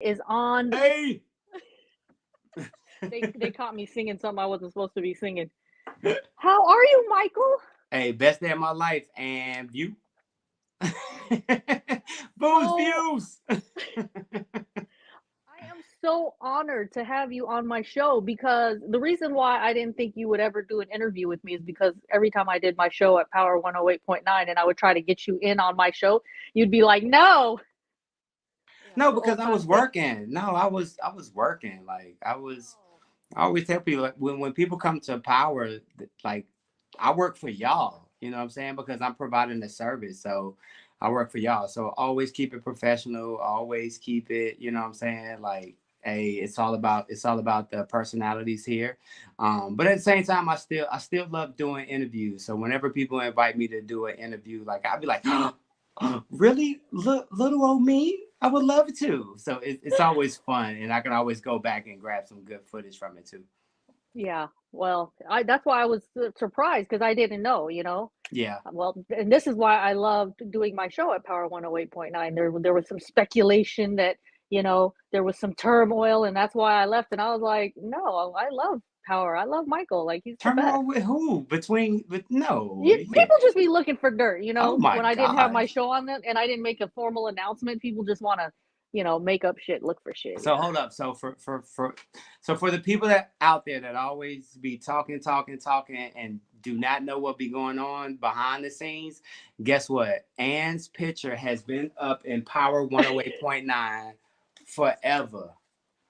Is on. Hey. They caught me singing something I wasn't supposed to be singing. How are you, Michael? Hey, best day of my life and view. Booze So views. I am so honored to have you on my show because the reason why I didn't think you would ever do an interview with me is because every time I did my show at Power 108.9 and I would try to get you in on my show, you'd be like, no. No, The because old I time was thing. working. No, I was working. Oh, I always tell people like, when people come to power, like I work for y'all. You know what I'm saying? Because I'm providing a service. So I work for y'all. So always keep it professional. Always keep it, you know what I'm saying? Like, hey, it's all about the personalities here. But at the same time, I still love doing interviews. So whenever people invite me to do an interview, like I'll be like, really, little old me, I would love to. So it's always fun, and I can always go back and grab some good footage from it too. yeah. Well, I that's why I was surprised because I didn't know, Yeah. Well, and this is why I loved doing my show at Power 108.9. There was some speculation that, there was some turmoil, and that's why I left. And I was like, no, I love Power. I love Michael. Like, he's the best. Turmoil with who? But no, you can't. People just be looking for dirt, Oh my when I didn't have my gosh. show on that and I didn't make a formal announcement. People just want to, make up shit, look for shit. So Yeah. hold up. So for the people that out there that always be talking, and do not know what be going on behind the scenes, guess what? Ann's picture has been up in Power 108.9 forever.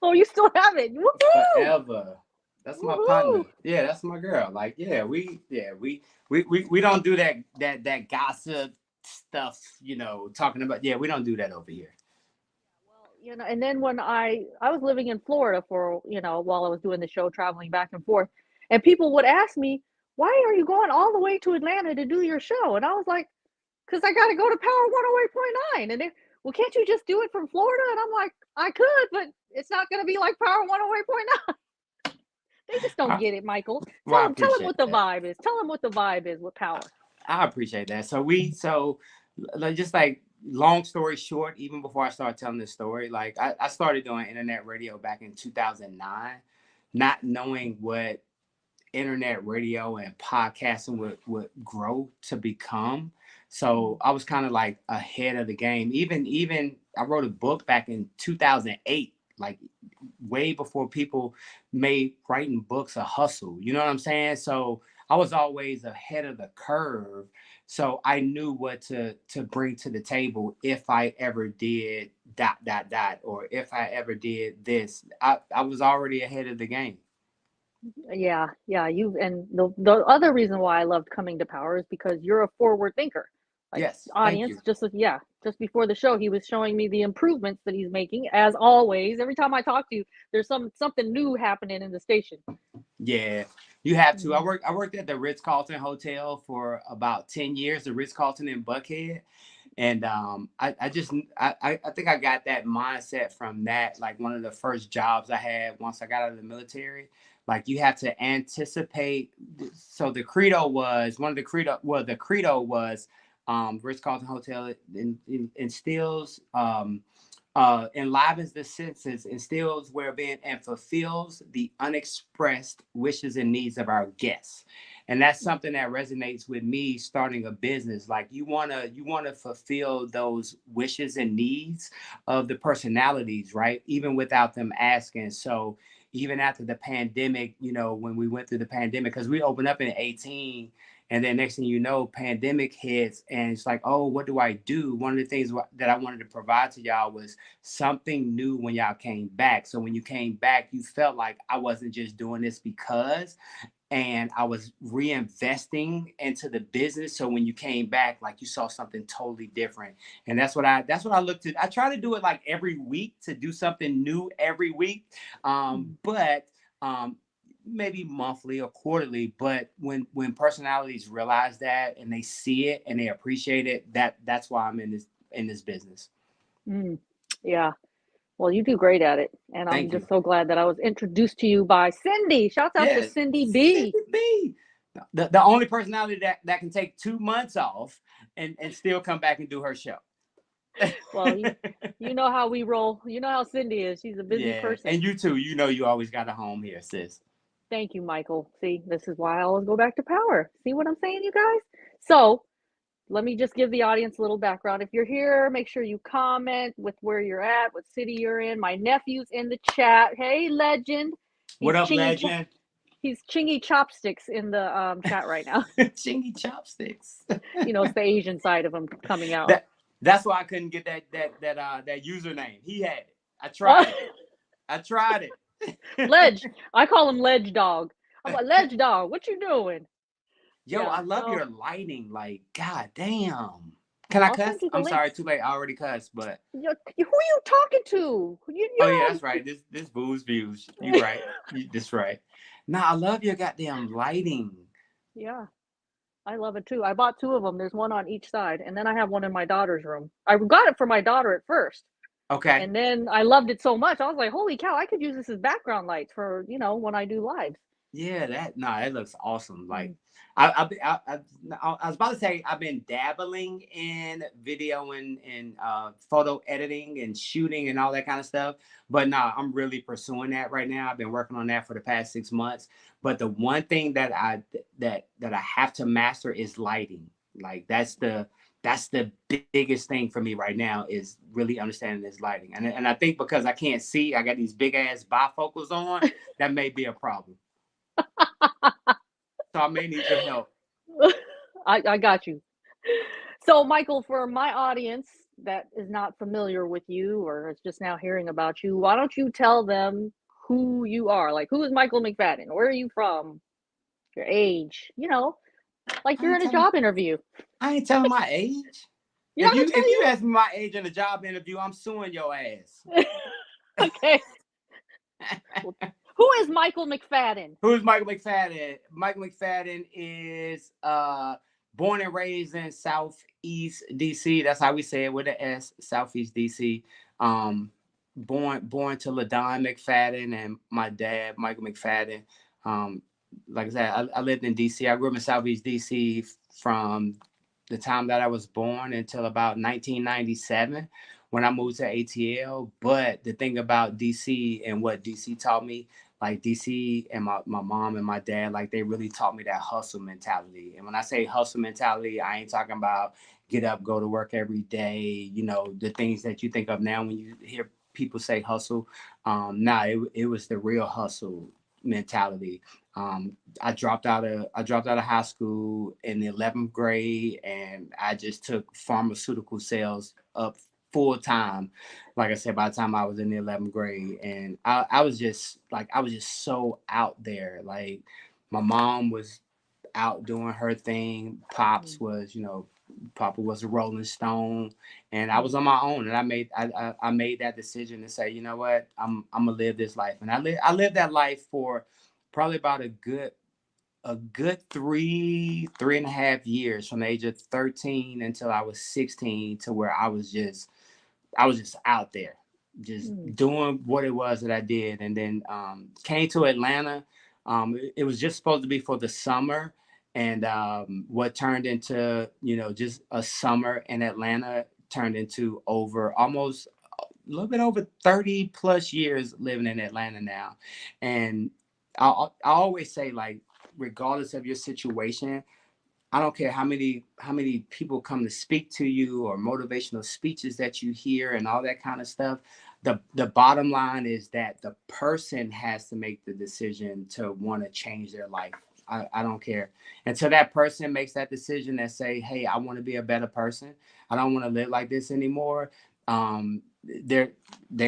Oh, you still have it. Woohoo! Forever. That's my Woohoo! partner. Yeah, that's my girl. Like, we don't do that gossip stuff, talking about, we don't do that over here. Well, and then when I was living in Florida for, while I was doing the show, traveling back and forth, and people would ask me, "Why are you going all the way to Atlanta to do your show?" And I was like, "Cuz I got to go to Power 108.9." And they, "Well, can't you just do it from Florida?" And I'm like, "I could, but it's not going to be like Power 108.9." They just don't I, get it, Michael. well, I Tell them appreciate what the that. vibe is. Tell them what the vibe is with Power. I appreciate that. Just like, long story short, even before I started telling this story, like I started doing internet radio back in 2009, not knowing what internet radio and podcasting would grow to become. So I was kind of like ahead of the game. Even I wrote a book back in 2008, like way before people made writing books a hustle. You know what I'm saying? So I was always ahead of the curve. So I knew what to bring to the table if I ever did dot dot dot, or if I ever did this. I was already ahead of the game. Yeah, yeah, you and the other reason why I loved coming to Power is because you're a forward thinker. Like, Yes, thank audience, you. yeah, just before the show, he was showing me the improvements that he's making. As always, every time I talk to you, there's something new happening in the station. Yeah, you have to. I Mhm. worked. I worked at the Ritz Carlton Hotel for about 10 years. The Ritz Carlton in Buckhead, and I think I got that mindset from that. Like, one of the first jobs I had once I got out of the military. Like, you have to anticipate. So the credo was one of the credo. Well, the credo was, Ritz Carlton Hotel instills, enlivens the senses, instills well-being, and fulfills the unexpressed wishes and needs of our guests. And that's something that resonates with me starting a business. Like, you wanna fulfill those wishes and needs of the personalities, right? Even without them asking. So even after the pandemic, when we went through the pandemic, because we opened up in 18, and then next thing you know, pandemic hits, and it's like, oh, what do I do? One of the things that I wanted to provide to y'all was something new when y'all came back. So when you came back, you felt like I wasn't just doing this because, and I was reinvesting into the business. So when you came back, like, you saw something totally different. And that's what I looked at. I try to do it like every week, to do something new every week. But maybe monthly or quarterly. But when personalities realize that, and they see it and they appreciate it, that's why I'm in this business. Mm, yeah. Well, you do great at it, and I'm Thank just you. so glad that I was introduced to you by Cindy. Shouts out to Yeah, Cindy B. Cindy B. The only personality that can take 2 months off and still come back and do her show. Well, you know how we roll. You know how Cindy is. She's a busy Yeah, person. and you too. You know, you always got a home here, sis. Thank you, Michael. See, this is why I always go back to power. See what I'm saying, you guys? So, let me just give the audience a little background. If you're here, make sure you comment with where you're at, what city you're in. My nephew's in the chat. Hey, legend. What He's up, chingy, legend? he's chingy chopsticks in the chat right now. Chingy chopsticks. You know, it's the Asian side of him coming out. That's why I couldn't get that username. He had it. I tried it. I tried it. Ledge. I call him Ledge Dog. I'm like, Ledge Dog, what you doing? Yo, Yeah, I love so your lighting. Like, god damn. Can I I'll send cuss? you the I'm sorry, links. too late. I already cussed, but Who you talking to? oh yeah, that's right. This booze views. You right. You this right. Nah, I love your goddamn lighting. Yeah, I love it too. I bought two of them. There's one on each side, and then I have one in my daughter's room. I got it for my daughter at first, Okay. and then I loved it so much. I was like, "Holy cow! I could use this as background lights for when I do lives." Yeah, that looks awesome. Like Mm. I was about to say I've been dabbling in video and photo editing and shooting and all that kind of stuff. But no, I'm really pursuing that right now. I've been working on that for the past 6 months. But the one thing that I have to master is lighting. Like that's the biggest thing for me right now is really understanding this lighting. And I think because I can't see, I got these big ass bifocals on, that may be a problem. So I may need your help. I got you. So, Michael, for my audience that is not familiar with you or is just now hearing about you, why don't you tell them who you are? Like, who is Michael Mcfadden? Where are you from? Your age? Like I you're ain't in a telling. job interview. I ain't telling my age. You're If not gonna you tell if you you? ask me my age in a job interview, I'm suing your ass. Okay. Well, who is Michael Mcfadden? Who's Michael Mcfadden? Michael Mcfadden is born and raised in Southeast DC. That's how we say it with an S, Southeast DC. Um, born to LaDon McFadden and my dad, Michael McFadden. Um, like I said, I lived in DC. I grew up in Southeast DC from the time that I was born until about 1997 when I moved to ATL. But the thing about DC and what DC taught me, like DC and my mom and my dad, like they really taught me that hustle mentality. And when I say hustle mentality, I ain't talking about get up, go to work every day, the things that you think of now when you hear people say hustle. It was the real hustle mentality. I dropped out of high school in the 11th grade, and I just took pharmaceutical sales up full time. Like I said, by the time I was in the 11th grade, and I was just so out there. Like my mom was out doing her thing. Mm, Papa was a Rolling Stone, and I was mm, on my own. And I made that decision to say, you know what, I'm gonna live this life, and I lived that life for probably about a good 3.5 years from the age of 13 until I was 16, to where I was just out there, just mm, doing what it was that I did, and then came to Atlanta. It was just supposed to be for the summer, and what turned into just a summer in Atlanta turned into over almost a little bit over 30 plus years living in Atlanta now. And I always say, like, regardless of your situation, I don't care how many people come to speak to you or motivational speeches that you hear and all that kind of stuff. The bottom line is that the person has to make the decision to want to change their life. I don't care until that person makes that decision and say, hey, I want to be a better person. I don't want to live like this anymore. They're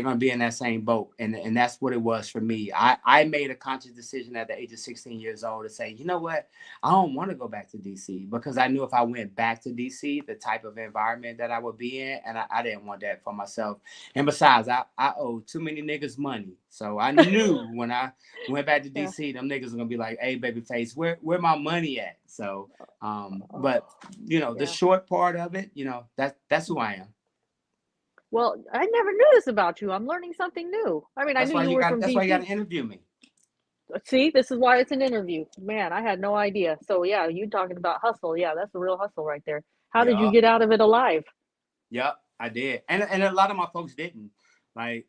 going to be in that same boat, and that's what it was for me. I made a conscious decision at the age of 16 years old to say, you know what, I don't want to go back to DC, because I knew if I went back to DC, the type of environment that I would be in, and I didn't want that for myself. And besides, I owe too many niggas money. So I knew when I went back to yeah. DC, them niggas are gonna be like, hey, baby face, where my money at? So but Oh, the yeah. short part of it, that's who I am. Well, I never knew this about you. I'm learning something new. I mean, I That's knew why you you were got from that's why you got DC. to interview me. See, this is why it's an interview. Man, I had no idea. So, yeah, you talking about hustle. Yeah, that's a real hustle right there. How did you Yup. get out of it alive? Yep. I did, and a lot of my folks didn't. A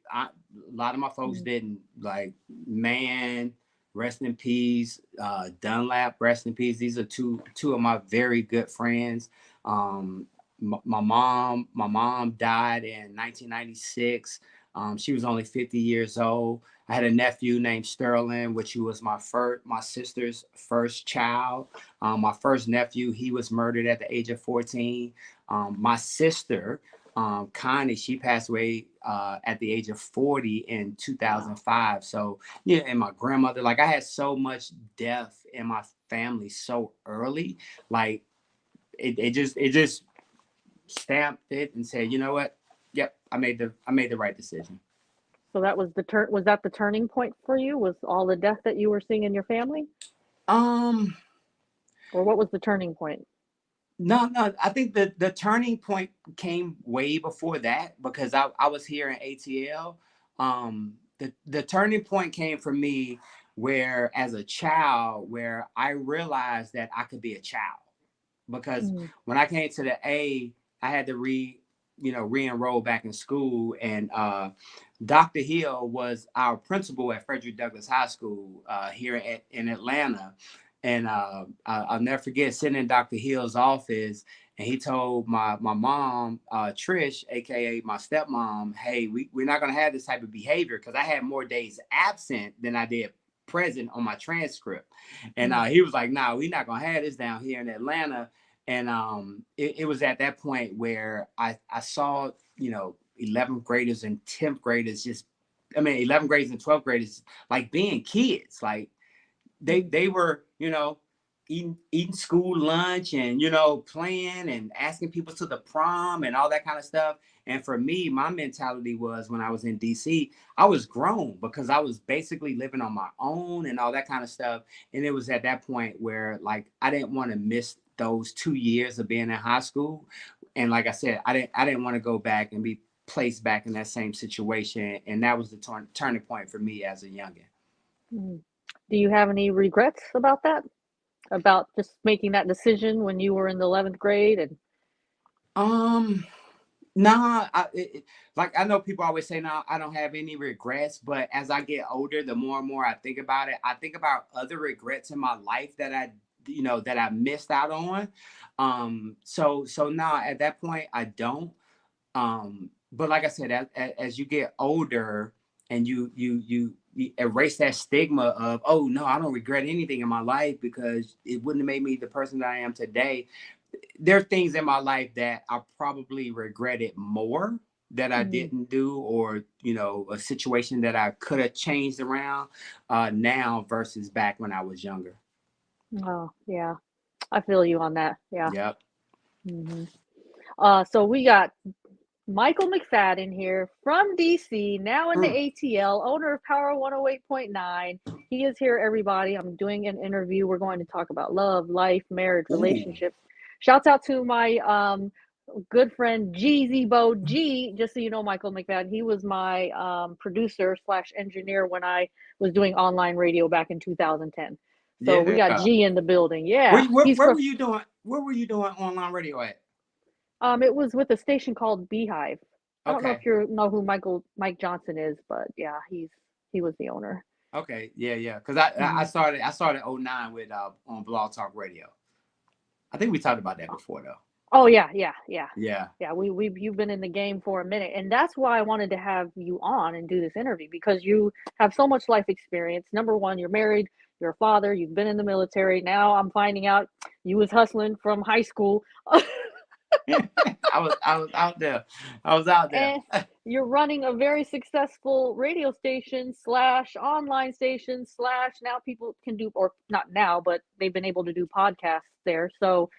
lot of my folks Mm. didn't. Like, man, rest in peace. Dunlap, rest in peace. These are two of my very good friends. My mom died in 1996. She was only 50 years old. I had a nephew named Sterling, which was my sister's first child. My first nephew, he was murdered at the age of 14. My sister, Connie, she passed away at the age of 40 in Wow. 2005. So yeah, and my grandmother, like I had so much death in my family so early, like it just stamped it and said, you know what? Yep, I made the right decision. So that was was that the turning point for you? Was all the death that you were seeing in your family? Um, Or what was the turning point? no, I think the turning point came way before that because I was here in ATL. The turning point came for me where as a child where I realized that I could be a child because Mm. when I came to the A, I had to re-enroll back in school, and Dr. Hill was our principal at Frederick Douglass High School here in Atlanta. And I'll never forget sitting in Dr. Hill's office, and he told my mom, Trish, aka my stepmom, hey, we're not gonna have this type of behavior because I had more days absent than I did present on my transcript. And Mm. he was like, nah, we're not gonna have this down here in Atlanta. And it was at that point where I saw, 11th graders and 10th graders just, I mean, 11th graders and 12th graders like being kids. Like Mm. they were, eating school lunch and, playing and asking people to the prom and all that kind of stuff. And for me, my mentality was when I was in DC, I was grown because I was basically living on my own and all that kind of stuff. And it was at that point where like I didn't want to miss those 2 years of being in high school. And like I said, I didn't want to go back and be placed back in that same situation. And that was the turning point for me as a youngin. Mm. Do you have any regrets about that? About just making that decision when you were in the 11th grade and Um, Nah, like I know people always say, "No, I don't have any regrets." But as I get older, the more and more I think about it, I think about other regrets in my life that I missed out on. So now at that point, I don't. But like I said, as you get older and you erase that stigma of, oh no, I don't regret anything in my life because it wouldn't have made me the person that I am today. There are things in my life that I probably regretted more that I mm. didn't do, or a situation that I could have changed around now versus back when I was younger. Oh, yeah. I feel you on that. Yeah. Yep. Hmm. So we got Michael McFadden here from DC, now in the Mm. ATL, owner of Power 108.9. He is here, everybody. I'm doing an interview. We're going to talk about love, life, marriage, Ooh. relationships. Shouts out to my good friend Jeezy Bo G. Just so you know, Michael McFadden, he was my producer slash engineer when I was doing online radio back in 2010. So we got Yeah. G in the building. Where, Yeah, where, he's where from. were you doing? Where were you doing online radio at? It was with a station called Beehive. I don't know Okay. if you know who Mike Johnson is, but yeah, he was the owner. Okay. Yeah. Yeah. Because I Hmm. started '09 with on Blog Talk Radio. I think we talked about that before though. Oh yeah, yeah, yeah, Yeah. yeah. We you've been in the game for a minute, and that's why I wanted to have you on and do this interview because you have so much life experience. Number one, you're married, you're a father, you've been in the military. Now I'm finding out you was hustling from high school. I was out there. I was out there. And you're running a very successful radio station slash online station slash now people can do, or not now, but they've been able to do podcasts there. So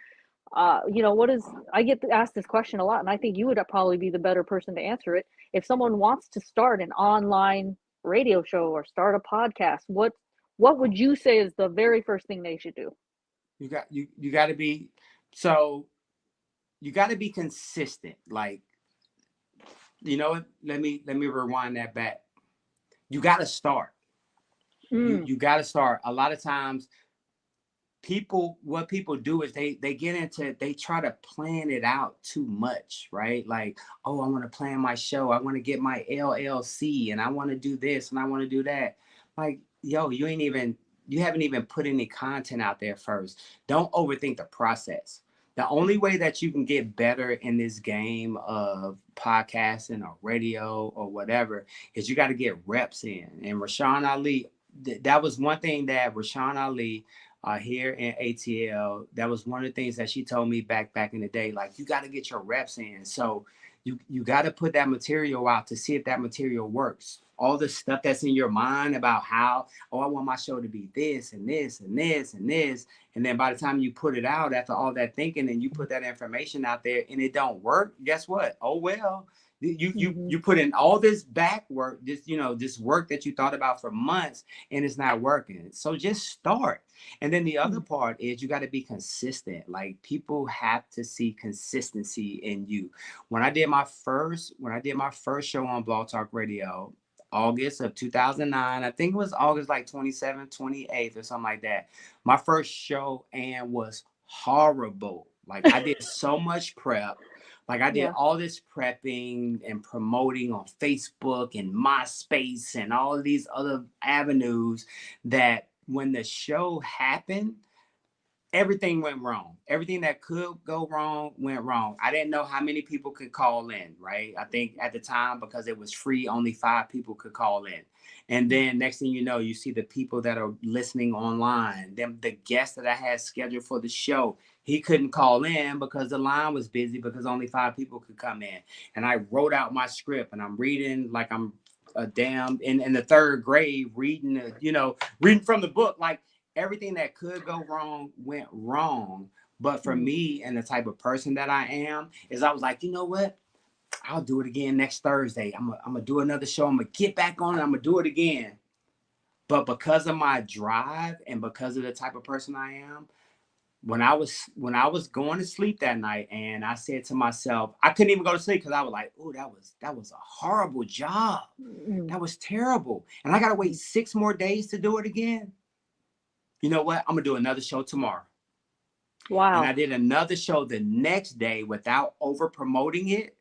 what is, I get asked this question a lot, and I think you would probably be the better person to answer it. If someone wants to start an online radio show or start a podcast, what would you say is the very first thing they should do? You got to be so you got to be consistent. Like, let me rewind that back. You got to start. You Mm. you got to start. A lot of times what people do is they get into, they try to plan it out too much, right? Like, oh, I want to plan my show, I want to get my LLC, and I want to do this and I want to do that. Like, yo, you haven't even put any content out there first. Don't overthink the process. The only way that you can get better in this game of podcasting or radio or whatever is you got to get reps in. And Rashawn Ali, that was one thing that Rashawn Ali, here in ATL, that was one of the things that she told me back in the day. Like, you got to get your reps in. So you got to put that material out to see if that material works. All the stuff that's in your mind about how, oh, I want my show to be this and this and this and this. And then by the time you put it out, after all that thinking, and you put that information out there and it don't work, guess what? Oh, well, you put in all this back work, this work that you thought about for months, and it's not working. So just start. And then the other part is you got to be consistent. Like, people have to see consistency in you. When I did my first show on Blog Talk Radio, August of 2009, I think it was August like 27th, 28th or something like that. My first show and was horrible. Like, I did so much prep. Like, I did all this prepping and promoting on Facebook and MySpace and all of these other avenues that when the show happened, everything went wrong. Everything that could go wrong went wrong. I didn't know how many people could call in, right? I think at the time, because it was free, only 5 people could call in. And then next thing you know, you see the people that are listening online. Then the guest that I had scheduled for the show, he couldn't call in because the line was busy because only 5 people could come in. And I wrote out my script and I'm reading like I'm a damn in the 3rd grade, reading from the book. Like, everything that could go wrong went wrong. But for me and the type of person that I am, is I was like, you know what? I'll do it again next Thursday. I'm going to do another show. I'm going to get back on it. I'm going to do it again. But because of my drive and because of the type of person I am, when I was going to sleep that night, and I said to myself, I couldn't even go to sleep because I was like, oh, that was a horrible job. That was terrible. And I got to wait 6 more days to do it again. You know what? I'm going to do another show tomorrow. Wow. And I did another show the next day without over promoting it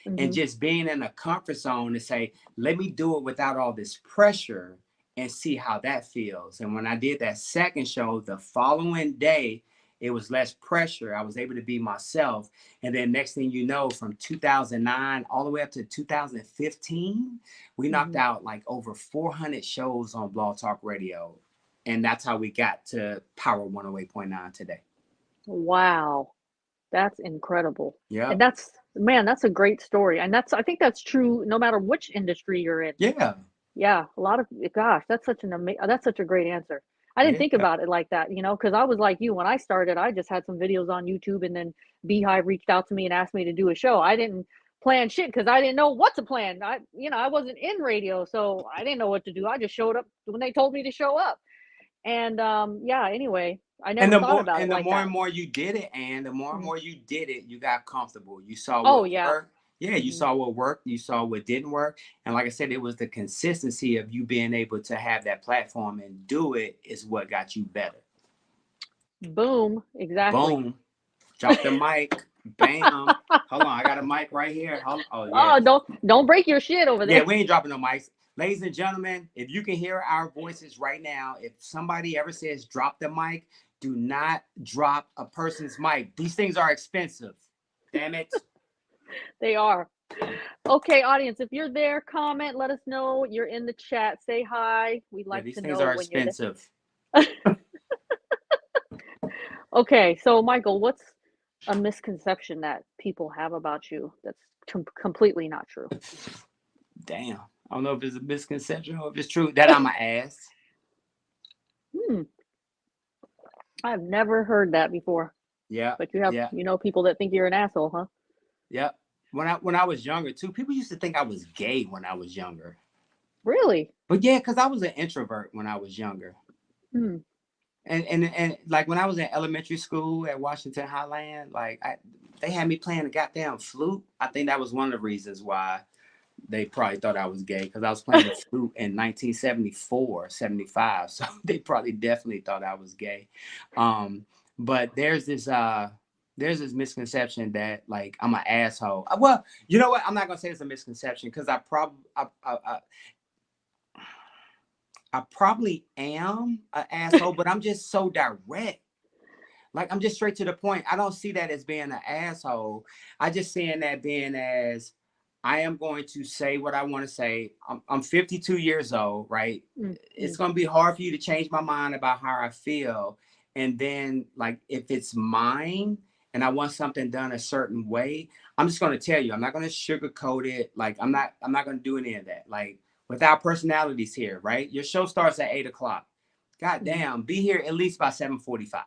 and just being in a comfort zone to say, let me do it without all this pressure and see how that feels. And when I did that second show the following day, it was less pressure. I was able to be myself. And then next thing you know, from 2009 all the way up to 2015, we knocked out like over 400 shows on Blog Talk Radio. And that's how we got to Power 108.9 today. Wow. That's incredible. Yeah. And that's a great story. And I think that's true no matter which industry you're in. Yeah. Yeah. That's such a great answer. I didn't think about it like that, because I was like you. When I started, I just had some videos on YouTube, and then Beehive reached out to me and asked me to do a show. I didn't plan shit because I didn't know what to plan. I wasn't in radio, so I didn't know what to do. I just showed up when they told me to show up. And anyway, I never thought about it like that. And the more and more you did it, and the more and more you did it, you got comfortable. You saw what worked. Yeah, you saw what worked. You saw what didn't work. And like I said, it was the consistency of you being able to have that platform and do it is what got you better. Boom. Exactly. Boom. Drop the mic. Bam. Hold on. I got a mic right here. Oh, yeah. Oh, don't break your shit over there. Yeah, we ain't dropping no mics. Ladies and gentlemen, if you can hear our voices right now, if somebody ever says drop the mic, do not drop a person's mic. These things are expensive. Damn it. They are. Okay, audience, if you're there, comment, let us know. You're in the chat. Say hi. We'd like to know. These things are expensive. Okay, so Michael, what's a misconception that people have about you that's completely not true? Damn. I don't know if it's a misconception or if it's true that I'm an ass. I've never heard that before. Yeah. But you have, people that think you're an asshole, huh? Yeah. When I was younger too, people used to think I was gay when I was younger. Really? But yeah, because I was an introvert when I was younger. And like when I was in elementary school at Washington Highland, like they had me playing the goddamn flute. I think that was one of the reasons why they probably thought I was gay because I was playing the flute in 1974, 75. So they probably definitely thought I was gay. But there's this misconception that like I'm an asshole. Well, you know what? I'm not gonna say it's a misconception because I probably am an asshole, but I'm just so direct. Like I'm just straight to the point. I don't see that as being an asshole. I just seeing that being as I am going to say what I want to say. I'm 52 years old, right? Mm-hmm. It's going to be hard for you to change my mind about how I feel. And then like if it's mine and I want something done a certain way, I'm just going to tell you. I'm not going to sugarcoat it. Like I'm not going to do any of that. Like with our personalities here, right? Your show starts at 8 o'clock. God damn, be here at least by 7:45.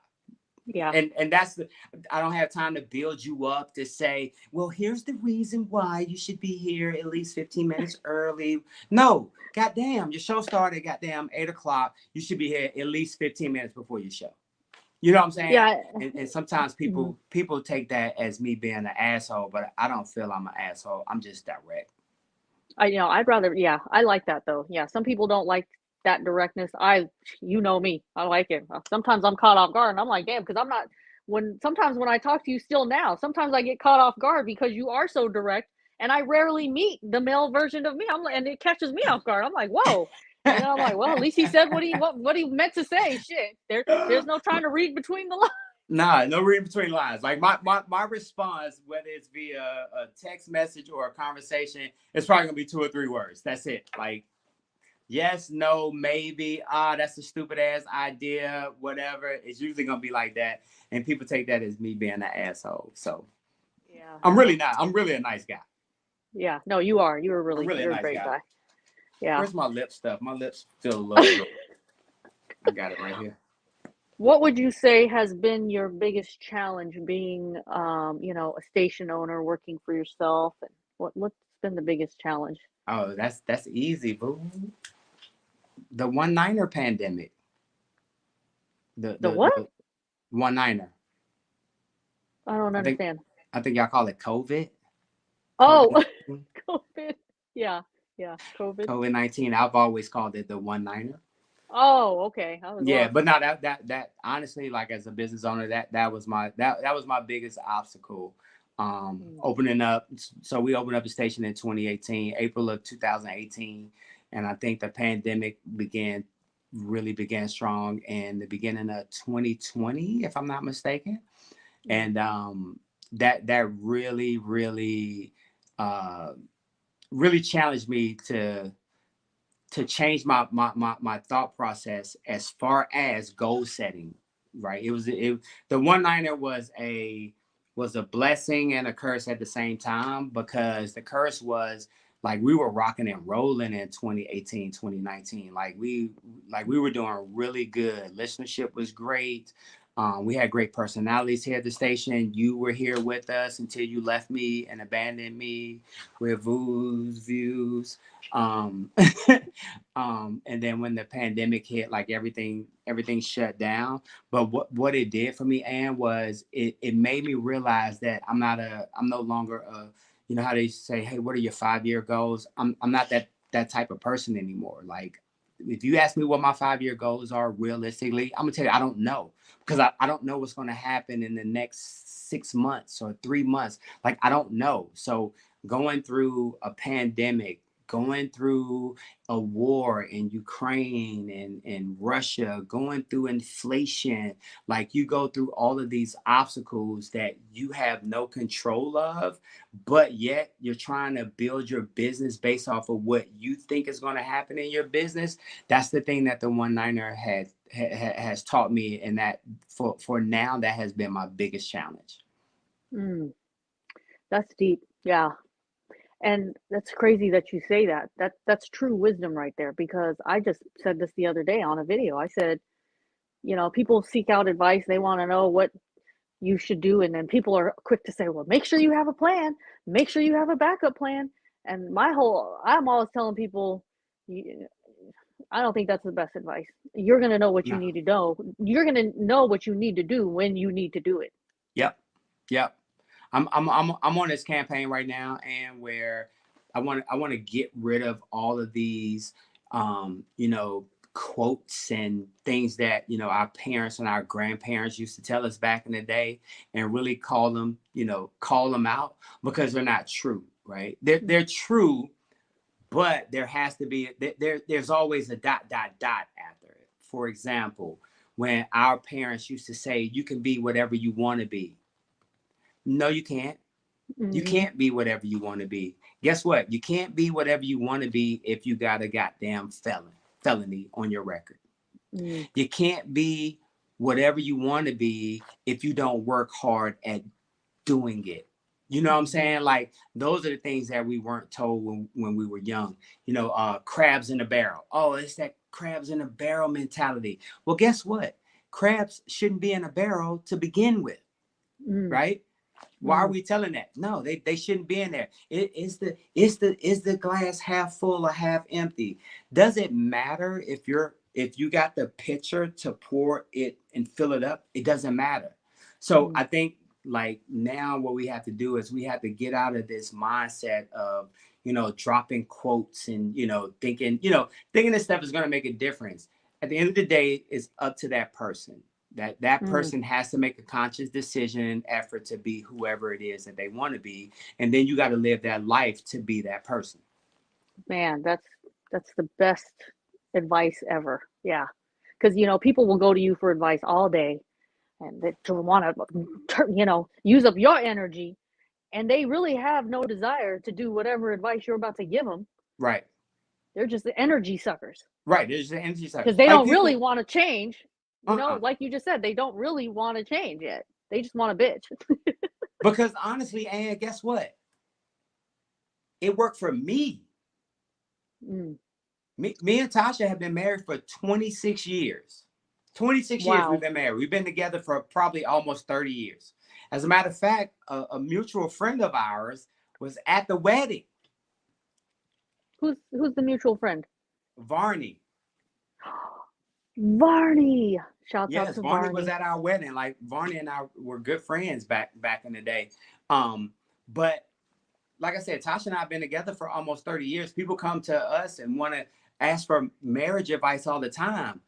Yeah. And that's the I don't have time to build you up to say, well, here's the reason why you should be here at least 15 minutes early. No, goddamn, your show started goddamn 8 o'clock. You should be here at least 15 minutes before your show. You know what I'm saying? Yeah. And sometimes people take that as me being an asshole, but I don't feel I'm an asshole. I'm just direct. I'd rather, yeah, I like that though. Yeah, some people don't like that directness. You know me, I like it. Sometimes I'm caught off guard and I'm like, damn, because I'm not, sometimes when I talk to you still now, sometimes I get caught off guard because you are so direct and I rarely meet the male version of me. And it catches me off guard. I'm like, whoa. And then I'm like, well, at least he said what he meant to say. Shit. There's no trying to read between the lines. Nah, no reading between lines. Like my response, whether it's via a text message or a conversation, it's probably gonna be 2 or 3 words. That's it. Like yes, no, maybe. That's a stupid ass idea. Whatever. It's usually gonna be like that, and people take that as me being an asshole. So Yeah, I'm really no. not. I'm really a nice guy. Yeah, no, you are. I'm really a You're a nice great guy. guy. Yeah. Where's my lip stuff? My lips feel a little dry. I got it right here. What would you say has been your biggest challenge being, a station owner, working for yourself? And what's been the biggest challenge? Oh, that's easy, boo. The one-niner pandemic. The The the what? the one-niner. I don't I think understand. I think y'all call it COVID. Oh, COVID-19. COVID. Yeah, yeah, COVID. COVID-19. I've always called it the one-niner. Oh, okay. I was Yeah, lost. but no, that honestly, like as a business owner, that was my biggest obstacle. Mm, Opening up. So we opened up the station in 2018, April of 2018, and I think the pandemic really began strong in the beginning of 2020, if I'm not mistaken. mm, And that uh, really challenged me to change my thought process as far as goal setting. Right, the one-liner was a blessing and a curse at the same time, because the curse was like we were rocking and rolling in 2018, 2019. Like we were doing really good. Listenership was great. We had great personalities here at the station. You were here with us until you left me and abandoned me with views. um and then when the pandemic hit, like everything shut down. But what it did for me, Ann, was it made me realize that I'm no longer a, you know how they say, hey, what are your 5-year goals? I'm not that type of person anymore. Like if you ask me what my 5-year goals are realistically, I'm gonna tell you I don't know, because I don't know what's gonna happen in the next 6 months or 3 months. Like I don't know. So going through a pandemic, going through a war in Ukraine and Russia, going through inflation, like you go through all of these obstacles that you have no control of, but yet you're trying to build your business based off of what you think is going to happen in your business. That's the thing that the one-niner has taught me, and that for now that has been my biggest challenge. mm. That's deep. Yeah. And that's crazy that you say that. That's true wisdom right there, because I just said this the other day on a video. I said, people seek out advice, they want to know what you should do, and then people are quick to say, well, make sure you have a plan, make sure you have a backup plan. And I'm always telling people, I don't think that's the best advice. You're going to know what you No. need to know. You're going to know what you need to do when you need to do it. Yep. Yep. I'm on this campaign right now, and where I want to get rid of all of these, you know, quotes and things that, you know, our parents and our grandparents used to tell us back in the day, and really call them, you know, call them out, because they're not true, right? They're true, but there has to be there's always a dot dot dot after it. For example, when our parents used to say, you can be whatever you want to be. No, you can't. You Mm-hmm. can't be whatever you want to be. Guess what? You can't be whatever you want to be if you got a goddamn felony on your record. Mm-hmm. You can't be whatever you want to be if you don't work hard at doing it. You know what I'm Mm-hmm. saying? Like, those are the things that we weren't told when we were young. You know, crabs in a barrel. Oh, it's that crabs in a barrel mentality. Well, guess what? Crabs shouldn't be in a barrel to begin with, right? Why are we telling that? No, they shouldn't be in there. Is the glass half full or half empty? Does it matter if you got the pitcher to pour it and fill it up? It doesn't matter. So Mm-hmm. I think, like, now what we have to do is we have to get out of this mindset of, you know, dropping quotes and, thinking this stuff is going to make a difference. At the end of the day, it's up to that person. That Mm-hmm. person has to make a conscious decision and effort to be whoever it is that they want to be, and then you got to live that life to be that person. Man, that's the best advice ever. Yeah, because people will go to you for advice all day, and they want to, use up your energy, and they really have no desire to do whatever advice you're about to give them. Right. They're just the energy suckers Right. There's the energy side. because they Like, don't really people. want to change. Uh-uh. Like you just said, they don't really want to change yet. They just want to bitch. Because honestly, and guess what? It worked for me. Mm, Me and Tasha have been married for 26 years. 26 years we've wow. been married. We've been together for probably almost 30 years. As a matter of fact, a mutual friend of ours was at the wedding. Who's the mutual friend? Varney. Varney. Shouts out Yes, to Varney was Varney. at our wedding. Like, Varney and I were good friends back in the day. But like I said, Tasha and I have been together for almost 30 years. People come to us and want to ask for marriage advice all the time.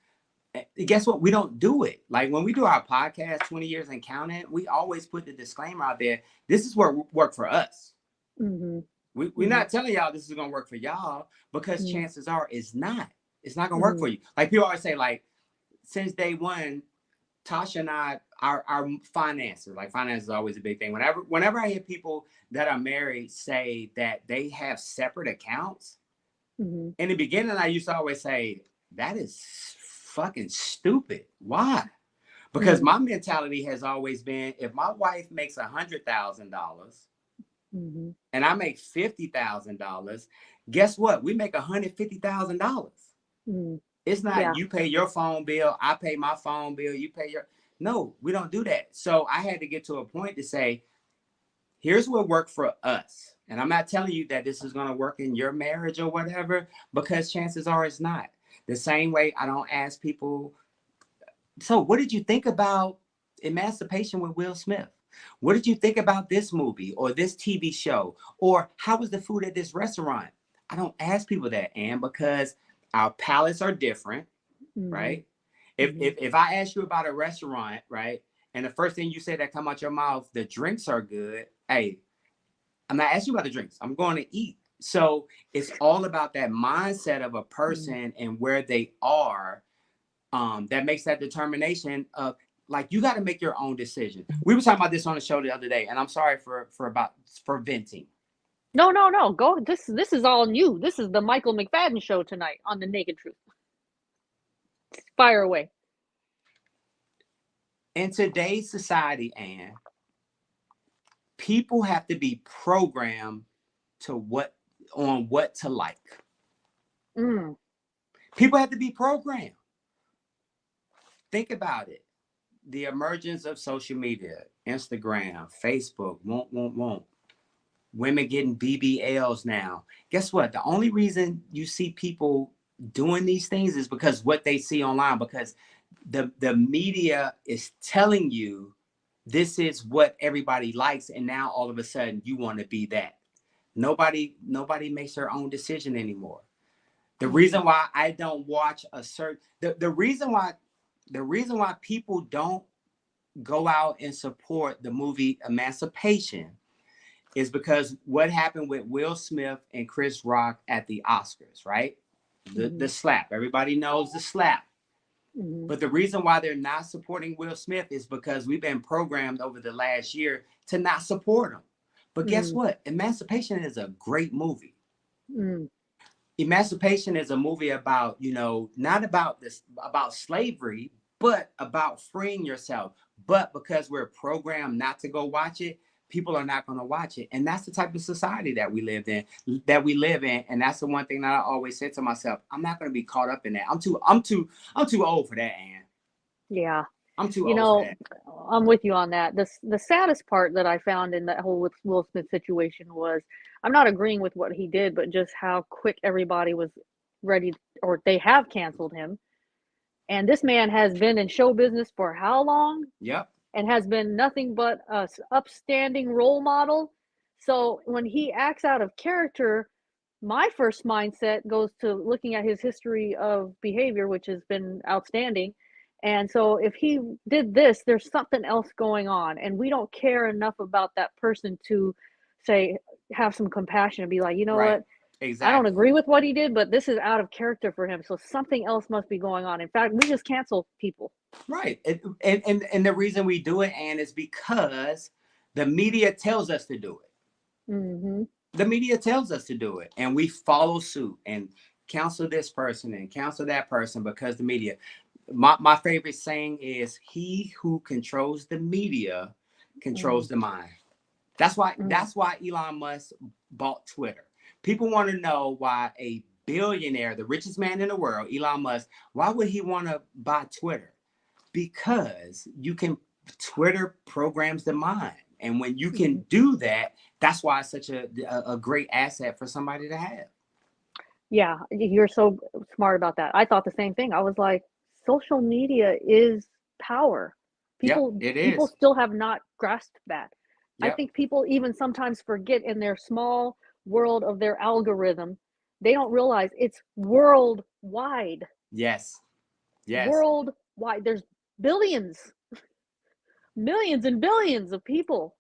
And guess what? We don't do it. Like, when we do our podcast, 20 years and counting, we always put the disclaimer out there. This is what worked for us. Mm-hmm. We're Mm-hmm. not telling y'all this is going to work for y'all, because Mm-hmm. chances are it's not. It's not going to work Mm-hmm. for you. Like, people always say, like, since day one, Tasha and I, our finances, like, finance is always a big thing. Whenever I hear people that are married say that they have separate accounts, Mm-hmm. in the beginning, I used to always say, that is fucking stupid. Why? Because Mm-hmm. my mentality has always been, if my wife makes $100,000 Mm-hmm. and I make $50,000, guess what? We make $150,000. Mm-hmm. It's not Yeah. you pay your phone bill, I pay my phone bill, you pay your. No, we don't do that. So I had to get to a point to say, here's what worked for us. And I'm not telling you that this is going to work in your marriage or whatever, because chances are it's not. The same way I don't ask people, so what did you think about Emancipation with Will Smith? What did you think about this movie or this TV show? Or how was the food at this restaurant? I don't ask people that, Ann, because our palates are different, Mm-hmm. right? If, Mm-hmm. if if I ask you about a restaurant, right, and the first thing you say that come out your mouth, the drinks are good. Hey, I'm not asking you about the drinks. I'm going to eat. So it's all about that mindset of a Mm-hmm. person and where they are, that makes that determination of, like, you got to make your own decision. We were talking about this on the show the other day, and I'm sorry for venting. No, no, no. Go. This is all new. This is the Michael Mcfadden show tonight on the Naked Truth. Fire away. In today's society, Anne, people have to be programmed to what to like. Mm. People have to be programmed. Think about it. The emergence of social media, Instagram, Facebook, won't. Women getting BBLs now. Guess what? The only reason you see people doing these things is because what they see online, because the media is telling you this is what everybody likes, and now all of a sudden you want to be that. Nobody makes their own decision anymore. The Mm-hmm. reason why I don't watch a certain the reason why people don't go out and support the movie Emancipation is because what happened with Will Smith and Chris Rock at the Oscars, right? The Mm-hmm. slap. Everybody knows the slap. Mm-hmm. But the reason why they're not supporting Will Smith is because we've been programmed over the last year to not support him. But guess Mm-hmm. what? Emancipation is a great movie. Mm-hmm. Emancipation is a movie about, not about this, about slavery, but about freeing yourself. But because we're programmed not to go watch it, people are not going to watch it. And that's the type of society that we live in. And that's the one thing that I always say to myself, I'm not going to be caught up in that. I'm too old for that, Ann. Yeah. I'm too You old for know, that. I'm with you on that. The saddest part that I found in that whole Will Smith situation was I'm not agreeing with what he did, but just how quick everybody was ready, or they have canceled him. And this man has been in show business for how long? Yep. And has been nothing but a upstanding role model. So when he acts out of character, my first mindset goes to looking at his history of behavior, which has been outstanding. And so if he did this, there's something else going on. And we don't care enough about that person to say, have some compassion and be like, you know Right. what? I don't Exactly. agree with what he did, but this is out of character for him. So something else must be going on. In fact, we just cancel people. Right. And the reason we do it, Ann, is because the media tells us to do it. Mm-hmm. The media tells us to do it, and we follow suit and counsel this person and counsel that person because the media. My favorite saying is, "He who controls the media controls the mind." That's why Mm-hmm. that's why Elon Musk bought Twitter. People want to know why a billionaire, the richest man in the world, Elon Musk, why would he want to buy Twitter? Because Twitter programs the mind. And when you can Mm-hmm. do that, that's why it's such a great asset for somebody to have. Yeah, you're so smart about that. I thought the same thing. I was like, social media is power. Yep, People it people is. still have not grasped that. I Yep. think people even sometimes forget in their small world of their algorithm, they don't realize it's worldwide. Yes. Yes. Worldwide. There's billions, millions and billions of people.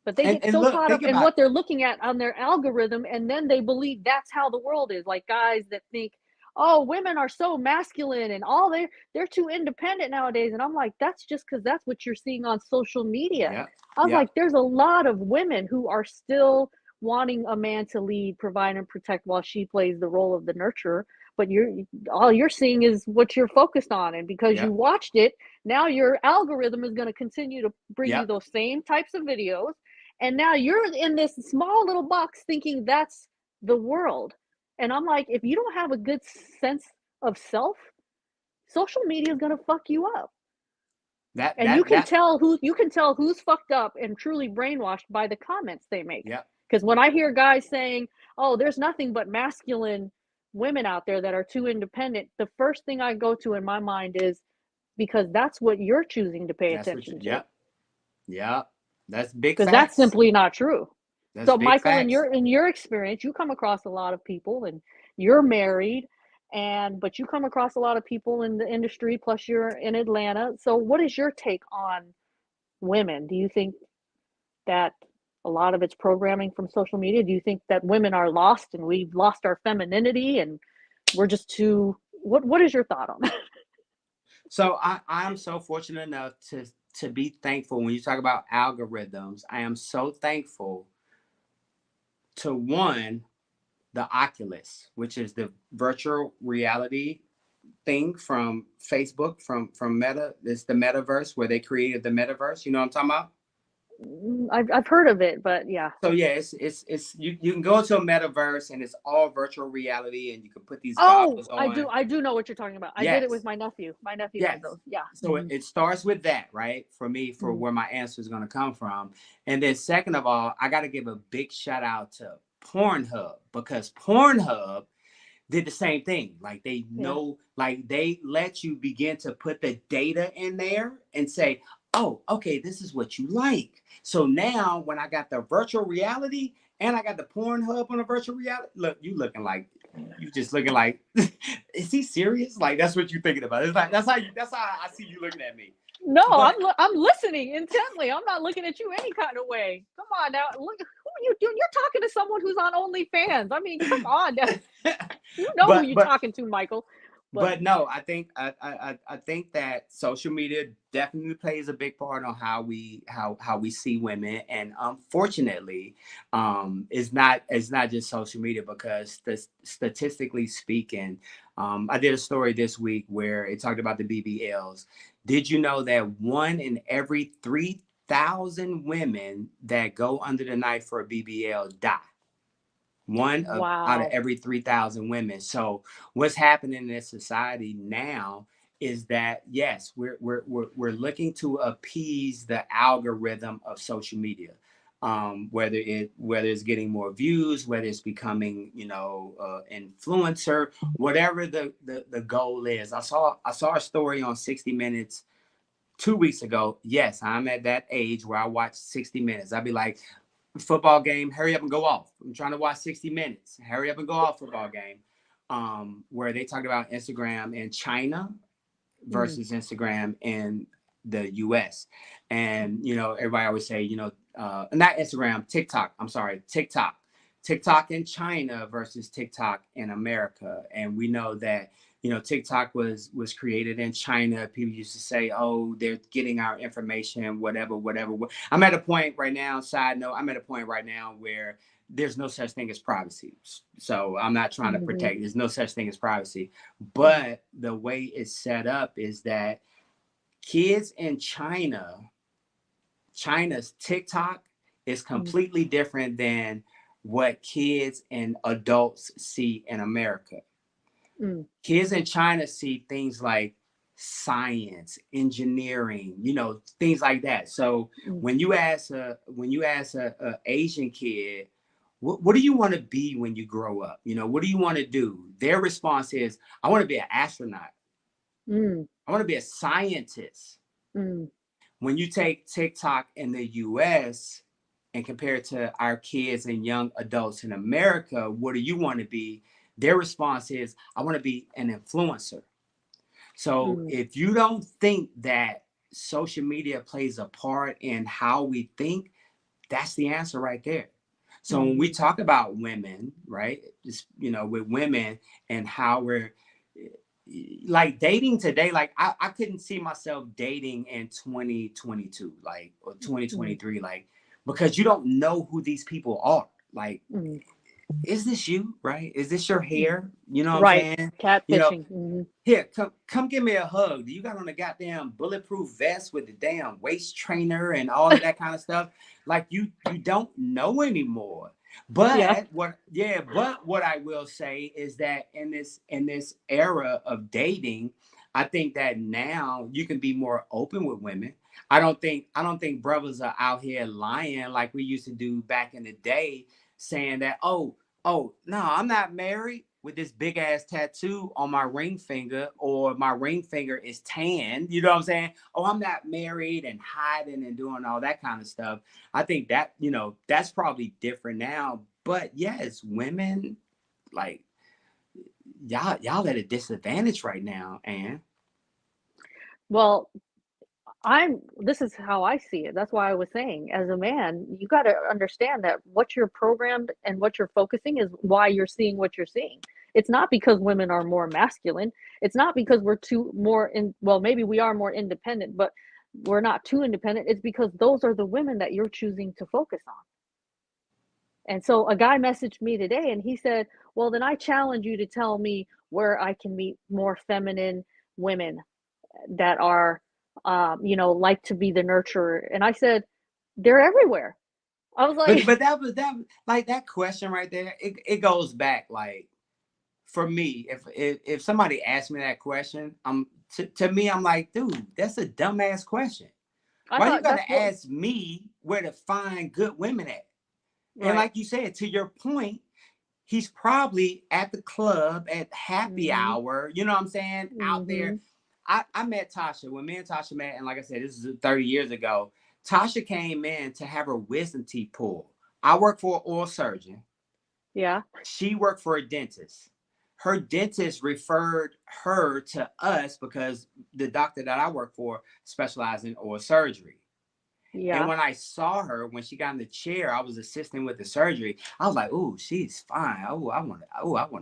But they And get and so look, caught think up in about it. what they're looking at on their algorithm, and then they believe that's how the world is. Like guys that think, oh, women are so masculine and all they're too independent nowadays. And I'm like, that's just because that's what you're seeing on social media. Yep. I was like, Yep. there's a lot of women who are still wanting a man to lead, provide, and protect while she plays the role of the nurturer. But all you're seeing is what you're focused on, and because you Yep. watched it, now your algorithm is going to continue to bring you Yep. those same types of videos, and now you're in this small little box thinking that's the world. And I'm like, if you don't have a good sense of self, social media is going to fuck you up. That And you that can that tell who's fucked up and truly brainwashed by the comments they make. Yep. Because when I hear guys saying, oh, there's nothing but masculine women out there that are too independent, the first thing I go to in my mind is because that's what you're choosing to pay That's what attention to. yep. Yep. That's big Because that's facts. simply not true. That's So, big Michael, in facts. your experience, you come across a lot of people, and you're married, and but you come across a lot of people in the industry. Plus, you're in Atlanta. So, what is your take on women? Do you think that a lot of it's programming from social media? Do you think that women are lost and we've lost our femininity and we're just too? What is your thought on that? So I'm so fortunate enough to be thankful when you talk about algorithms. I am so thankful to one, the Oculus, which is the virtual reality thing from Facebook, from Meta. It's the metaverse where they created the metaverse. You know what I'm talking about? I've heard of it, but yeah. So yeah, it's you can go into a metaverse and it's all virtual reality and you can put these Oh, goggles on. I do know what you're talking about. I did it with Yes. my nephew. My nephew has Yes. those. Yeah. So it starts with that, right? For me, for Mm-hmm. where my answer is going to come from. And then, second of all, I got to give a big shout out to Pornhub because Pornhub did the same thing. Like they Yeah. know, like they let you begin to put the data in there and say, oh, okay, this is what you like. So now when I got the virtual reality, and I got the Pornhub on a virtual reality. Look, you just looking like, is he serious? Like that's what you thinking about. It's like that's how I see you looking at me. No, But I'm listening intently. I'm not looking at you any kind of way. Come on now, look, who are you doing? You're talking to someone who's on OnlyFans. I mean, come on now. You know who but you're but talking to, Michael. But but no, I think that social media definitely plays a big part on how we see women, and unfortunately, it's not just social media because statistically speaking, I did a story this week where it talked about the BBLs. Did you know that 1 in every 3,000 women that go under the knife for a BBL die? Out of wow. every 3,000 women. So what's happening in this society now is that yes, we're looking to appease the algorithm of social media. Whether it's getting more views, whether it's becoming influencer, whatever the goal is. I saw a story on 60 Minutes 2 weeks ago. Yes, I'm at that age where I watch 60 Minutes. I'd be like, football game, hurry up and go off. I'm trying to watch 60 Minutes. Hurry up and go off football game. Where they talked about Instagram in China Mm, versus Instagram in the US. And everybody always say, not Instagram, TikTok. I'm sorry, TikTok. TikTok in China versus TikTok in America. And we know that TikTok was created in China. People used to say, oh, they're getting our information, whatever. I'm at a point right now, side note, I'm at a point right now where there's no such thing as privacy. So I'm not trying to mhm, protect, there's no such thing as privacy. mm, But the way it's set up is that kids in China's TikTok is mm, completely different than what kids and adults see in America. mm, Kids in China see things like science, engineering, things like that. So mm, when you ask a Asian kid, what do you want to be when you grow up? What do you want to do? Their response is, I want to be an astronaut. mm, I want to be a scientist. mm, When you take TikTok in the US and compare it to our kids and young adults in America, what do you want to be? Their response is, I want to be an influencer. So mm, if you don't think that social media plays a part in how we think, that's the answer right there. So when we mhm, talk about women, right, just with women and how we're like dating today, like I couldn't see myself dating in 2022, like, or mm, 2023, like, because you don't know who these people are. Like, mm, is this you, right? Is this your mm. hair? You know what I'm Right. saying? You know, Catfishing. Mhm. here, come give me a hug. You got on a goddamn bulletproof vest with the damn waist trainer and all of that kind of stuff. Like you don't know anymore. Yeah. But what I will say is that in this era of dating, I think that now you can be more open with women. I don't think brothers are out here lying like we used to do back in the day, saying that, oh, no, I'm not married with this big ass tattoo on my ring finger, or my ring finger is tan. You know what I'm saying? Oh, I'm not married, and hiding and doing all that kind of stuff. I think that, that's probably different now. But yes, women, like, y'all at a disadvantage right now, and Well, this is how I see it. That's why I was saying, as a man, you got to understand that what you're programmed and what you're focusing is why you're seeing what you're seeing. It's not because women are more masculine. It's not because we're too more in, well, maybe we are more independent, but we're not too independent. It's because those are the women that you're choosing to focus on. And so a guy messaged me today and he said, well, then I challenge you to tell me where I can meet more feminine women that are, like to be the nurturer. And I said, they're everywhere. I was but like, but that like that question right there, it goes back, like, for me, if somebody asked me that question, to me, I'm like, dude, that's a dumbass question. I Why you thought that's gotta what, ask me where to find good women at? And right. like you said, to your point, he's probably at the club at happy Mm-hmm. hour. You know what I'm saying? Out there. Mm-hmm. I met Tasha when me and Tasha met, and like I said, this is 30 years ago. Tasha came in to have her wisdom teeth pulled. I work for an oral surgeon. Yeah. She worked for a dentist. Her dentist referred her to us because the doctor that I work for specialized in oral surgery. And Yeah. when I saw her, when she got in the chair, I was assisting with the surgery. I was like, "Oh, she's fine. I want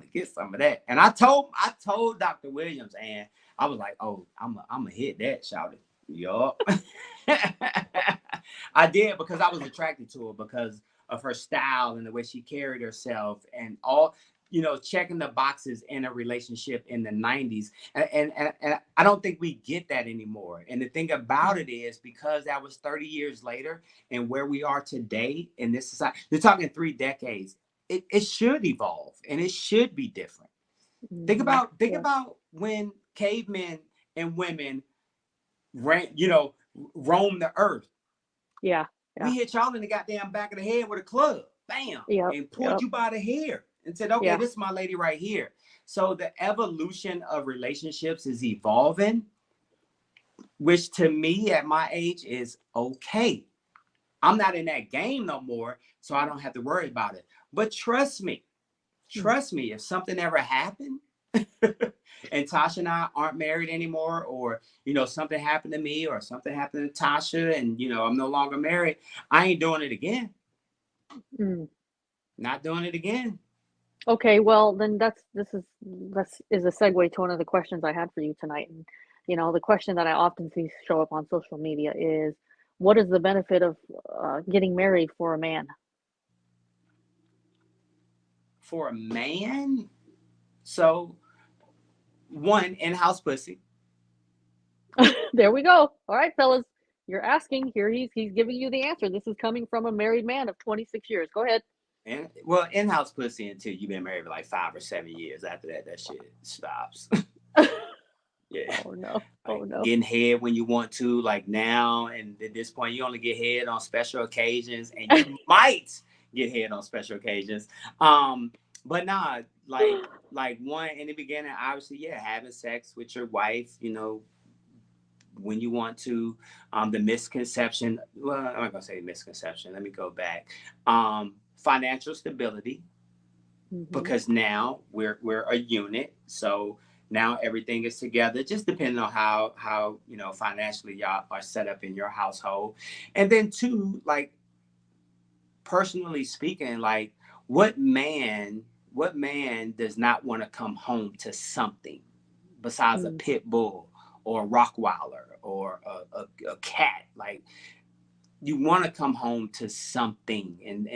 to get some of that." And I told Dr. Williams, and I was like, "Oh, I'm gonna hit that, shout it, yup." I did because I was attracted to her because of her style and the way she carried herself and all, checking the boxes in a relationship in the 90s. And I don't think we get that anymore. And the thing about it is because that was 30 years later and where we are today in this society, you're talking 3 decades. It should evolve and it should be different. Think Mm-hmm. about think Yeah. about when cavemen and women ran, roamed the earth. Yeah. Yeah. We hit y'all in the goddamn back of the head with a club, bam, Yep. and pulled Yep. you by the hair and said, okay, Yeah. this is my lady right here. So the evolution of relationships is evolving, which to me at my age is okay. I'm not in that game no more, so I don't have to worry about it. But trust me, if something ever happened and Tasha and I aren't married anymore, or something happened to me, or something happened to Tasha, and I'm no longer married, I ain't doing it again. Mm. Not doing it again. Okay, well then this is a segue to one of the questions I had for you tonight. And the question that I often see show up on social media is, what is the benefit of getting married for a man? For a man, so one, in-house pussy. There we go. All right, fellas, you're asking. Here he's giving you the answer. This is coming from a married man of 26 years. Go ahead. And well, in-house pussy until you've been married for like 5 or 7 years. After that, that shit stops. Yeah. Oh no. Oh Like no. getting head when you want to, like now, and at this point, you only get head on special occasions, and you might get head on special occasions. But nah, like one in the beginning, obviously, yeah, having sex with your wife, when you want to. The misconception, well, I'm not gonna say misconception. Let me go back. Financial stability, Hmm. because now we're a unit, so now everything is together, just depending on how financially y'all are set up in your household. And then two, like, personally speaking, like, what man does not want to come home to something besides a Mm, pit bull or a rockwiler or a cat? Like, you want to come home to something, and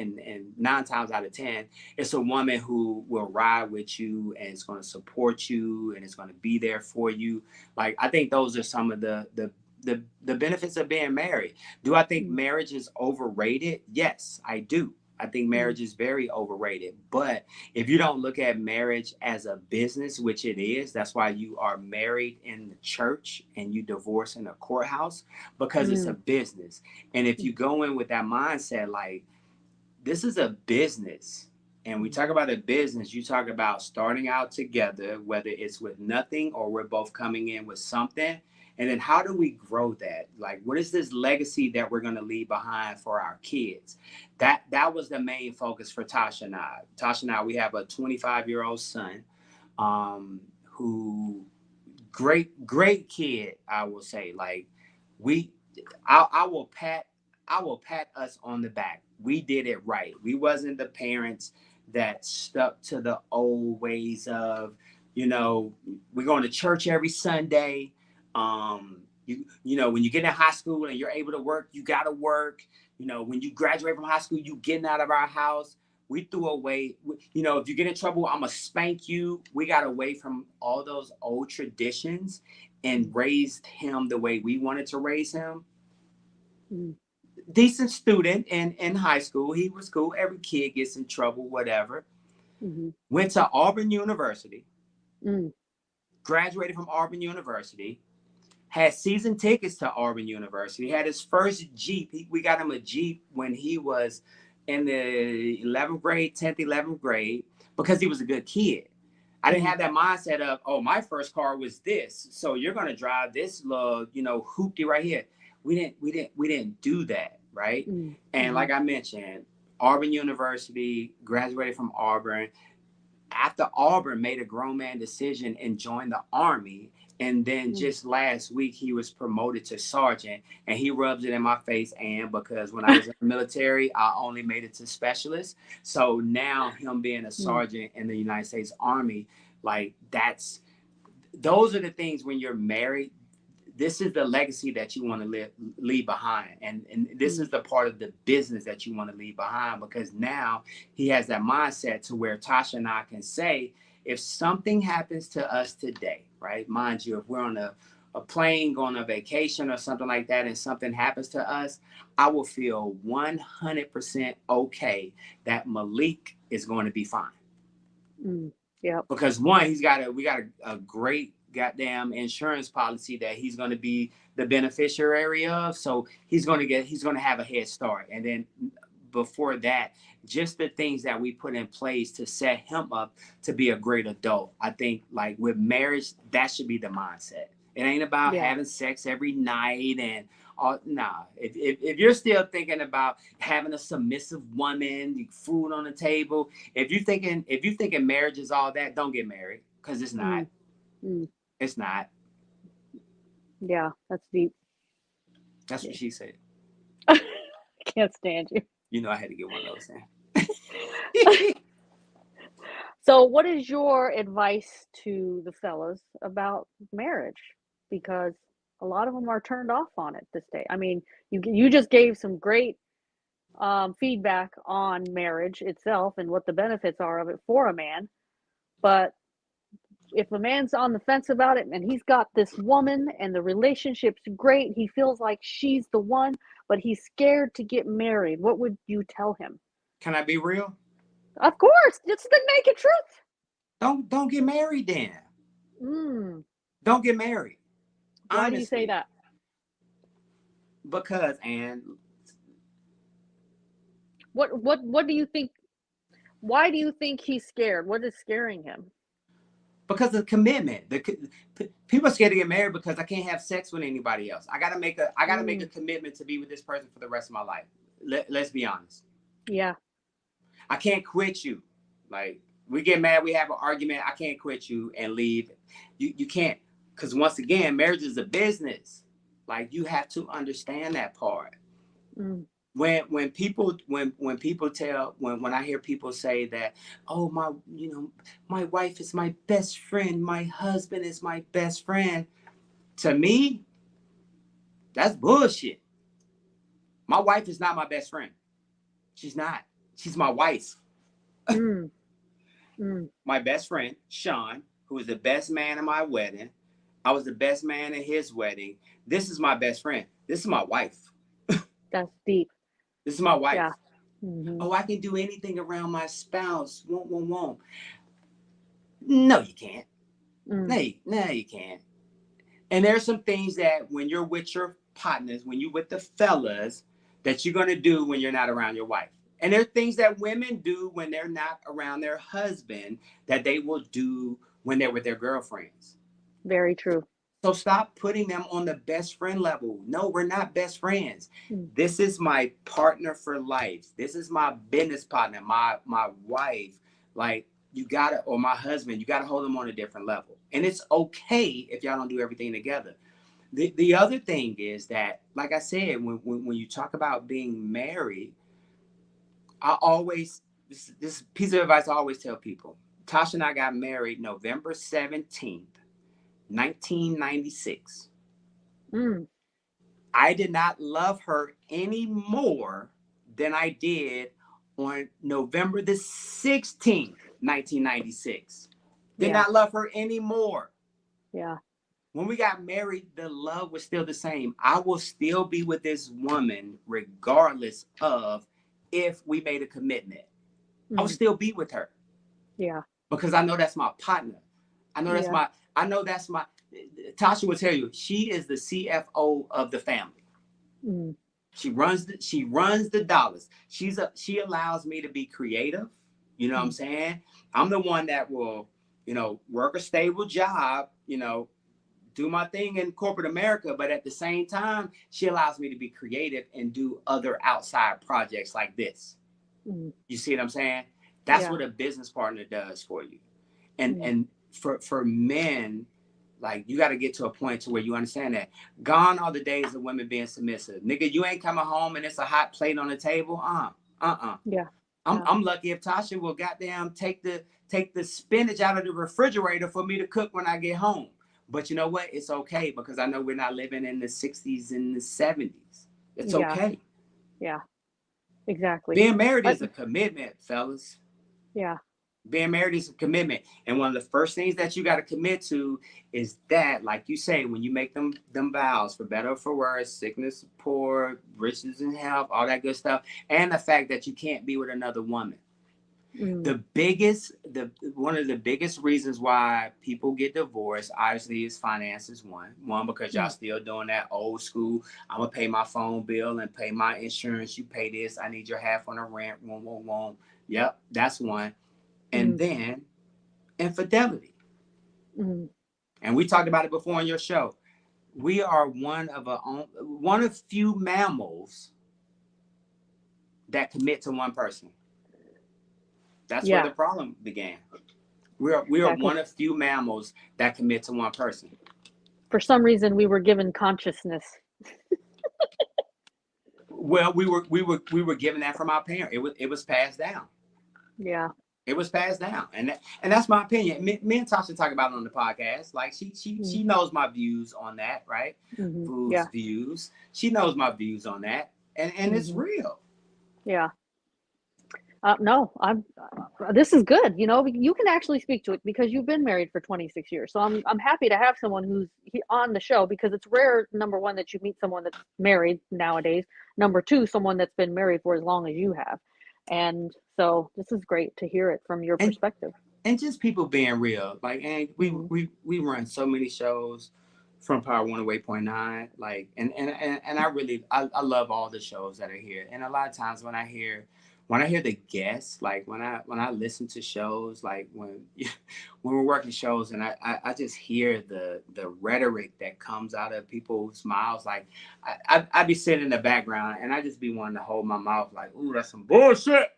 9 times out of 10 it's a woman who will ride with you and it's going to support you and it's going to be there for you. Like, I think those are some of the benefits of being married. Do I think mm, marriage is overrated? Yes, I do. I think mm, marriage is very overrated. But if you don't look at marriage as a business, which it is, that's why you are married in the church and you divorce in a courthouse, because it's a mm, business. And if you go in with that mindset, like, this is a business, and we mm, talk about a business, you talk about starting out together, whether it's with nothing or we're both coming in with something. And then how do we grow that? Like, what is this legacy that we're going to leave behind for our kids? That was the main focus for Tasha and I. Tasha and I, we have a 25-year-old son, who, great kid, I will say. Like, we I will pat us on the back. We did it right. We wasn't the parents that stuck to the old ways of, we're going to church every Sunday. When you get in high school and you're able to work, you got to work. When you graduate from high school, you getting out of our house. We threw away, if you get in trouble, I'm going to spank you. We got away from all those old traditions and mm, raised him the way we wanted to raise him. mm, Decent student in high school. He was cool. Every kid gets in trouble, whatever. mhm, Went to Auburn University, mm, graduated from Auburn University, had season tickets to Auburn University, had his first Jeep. We got him a Jeep when he was in the 11th grade, 10th, 11th grade, because he was a good kid. I didn't mm, have that mindset of, oh, my first car was this, so you're gonna drive this little, hoopty right here. We didn't do that, right? mm, And mhm, like I mentioned, Auburn University, graduated from Auburn. After Auburn, made a grown man decision and joined the Army. And then Mm. just last week, he was promoted to sergeant, and he rubs it in my face. And because when I was in the military, I only made it to specialist. So now him being a Mm. sergeant in the United States Army, like those are the things when you're married. This is the legacy that you want to leave behind, and this is Mm. the part of the business that you want to leave behind, because now he has that mindset to where Tasha and I can say, if something happens to us today, right, mind you, if we're on a plane going on vacation or something like that and something happens to us, I will feel 100% okay that Malik is going to be fine. Mm. Yep. Because one, we got a great goddamn insurance policy that he's going to be the beneficiary of, so he's going to have a head start. And then before that, just the things that we put in place to set him up to be a great adult. I think, like, with marriage, that should be the mindset. It ain't about Yeah. having sex every night and all. Nah. If you're still thinking about having a submissive woman, food on the table, if you thinking marriage is all that, don't get married, because it's not. Mm. Mm. It's not. Yeah, that's deep. That's Yeah. what she said. Can't stand you. You know, I had to get one of those in. So, what is your advice to the fellas about marriage? Because a lot of them are turned off on it this day. I mean, you just gave some great feedback on marriage itself and what the benefits are of it for a man. But if a man's on the fence about it and he's got this woman and the relationship's great, he feels like she's the one, but he's scared to get married, what would you tell him? Can I be real? Of course, it's the naked truth. Don't get married then. Mm. Don't get married. Why do you say Honestly. that? Because, and What do you think? Why do you think he's scared? What is scaring him? because of commitment. People are scared to get married because I can't have sex with anybody else. I gotta make a Mm. commitment to be with this person for the rest of my life. Let's be honest. Yeah. I can't quit you. Like, we get mad, we have an argument. I can't quit you and leave. You can't, because once again, marriage is a business. Like, you have to understand that part. Mm. When I hear people say that, oh, my wife is my best friend, my husband is my best friend, to me, that's bullshit. My wife is not my best friend. She's not. She's my wife. Mm. Mm. My best friend, Sean, who was the best man in my wedding. I was the best man in his wedding. This is my best friend. This is my wife. That's deep. This is my wife. Yeah. Mm-hmm. Oh, I can do anything around my spouse. Won't. No, you can't. Mm. No, you can't. And there's some things that when you're with your partners, when you're with the fellas, that you're going to do when you're not around your wife. And there are things that women do when they're not around their husband that they will do when they're with their girlfriends. Very true. So stop putting them on the best friend level. No, we're not best friends. Mm. This is my partner for life. This is my business partner, my wife. Like, you gotta, or my husband, you gotta hold them on a different level. And it's okay if y'all don't do everything together. The other thing is that, like I said, when you talk about being married, this piece of advice I always tell people. Tasha and I got married November 17th, 1996. Mm. I did not love her any more than I did on November 16th, 1996. Did Yeah. not love her anymore. Yeah. When we got married, the love was still the same. I will still be with this woman regardless of if we made a commitment. I will Mm. still be with her Yeah. because I know that's my partner. I know that's Yeah. my, I know that's my, Tasha will tell you, she is the CFO of the family. Mm. She runs the dollars. She allows me to be creative. You know what I'm Mm. saying? I'm the one that will, work a stable job, do my thing in corporate America, but at the same time, she allows me to be creative and do other outside projects like this. Mm. You see what I'm saying? That's Yeah. what a business partner does for you. Mm. And for men, like, you got to get to a point to where you understand that gone are the days of women being submissive. Nigga, you ain't coming home and it's a hot plate on the table. Yeah. I'm Yeah. I'm lucky if Tasha will goddamn take the spinach out of the refrigerator for me to cook when I get home. But you know what? It's okay because I know we're not living in the 60s and the 70s. It's Yeah. okay. Yeah. Exactly. Being married I, is a commitment, fellas. yeah. Being married is a commitment. And one of the first things that you got to commit to is that, like you say, when you make them vows, for better or for worse, sickness, poor, riches and health, all that good stuff, and the fact that you can't be with another woman. Mm. The one of the biggest reasons why people get divorced, obviously, is finances. One because y'all Mm. still doing that old school. I'm gonna pay my phone bill and pay my insurance. You pay this. I need your half on the rent. Won't. Yep, that's one. And Mm. then infidelity. Mm. And we talked about it before on your show. We are one of few mammals that commit to one person. That's where Yeah. the problem began. We are Yeah. Because one of few mammals that commit to one person. for some reason we were given consciousness. Well, we were given that from our parents. It was passed down. Yeah. It was passed down, and that's my opinion. Me and Tasha talk about it on the podcast. Like Mm. she knows my views on that, right? Mm-hmm. Food's Yeah. views. She knows my views on that, and it's Mm-hmm. real. Yeah. No, I'm. This is good. You know, you can actually speak to it because you've been married for 26 years. So I'm happy to have someone who's on the show because it's rare. Number one, that you meet someone that's married nowadays. Number two, someone that's been married for as long as you have. And so this is great to hear it from your And perspective. and just people being real. Like, and we Mm. we we run so many shows from Power 108.9. Like, and I love all the shows that are here. And a lot of times when I hear the guests, like when I listen to shows, like when we're working shows, and I just hear the rhetoric that comes out of people's mouths. Like, I be sitting in the background and I just be wanting to hold my mouth, like, ooh, that's some bullshit.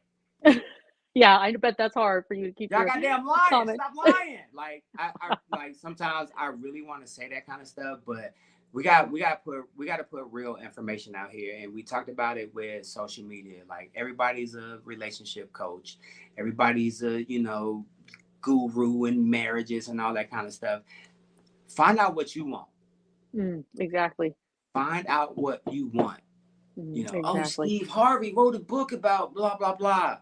Yeah, I bet that's hard for you to keep Y'all your goddamn lying. comment. Stop lying. Like, I like, sometimes I really want to say that kind of stuff, but we got to put real information out here. And we talked about it with social media. Like, everybody's a relationship coach. Everybody's a, guru in marriages and all that kind of stuff. Find out what you want. Exactly. Find out what you want. Oh, Exactly. Steve Harvey wrote a book about blah blah blah.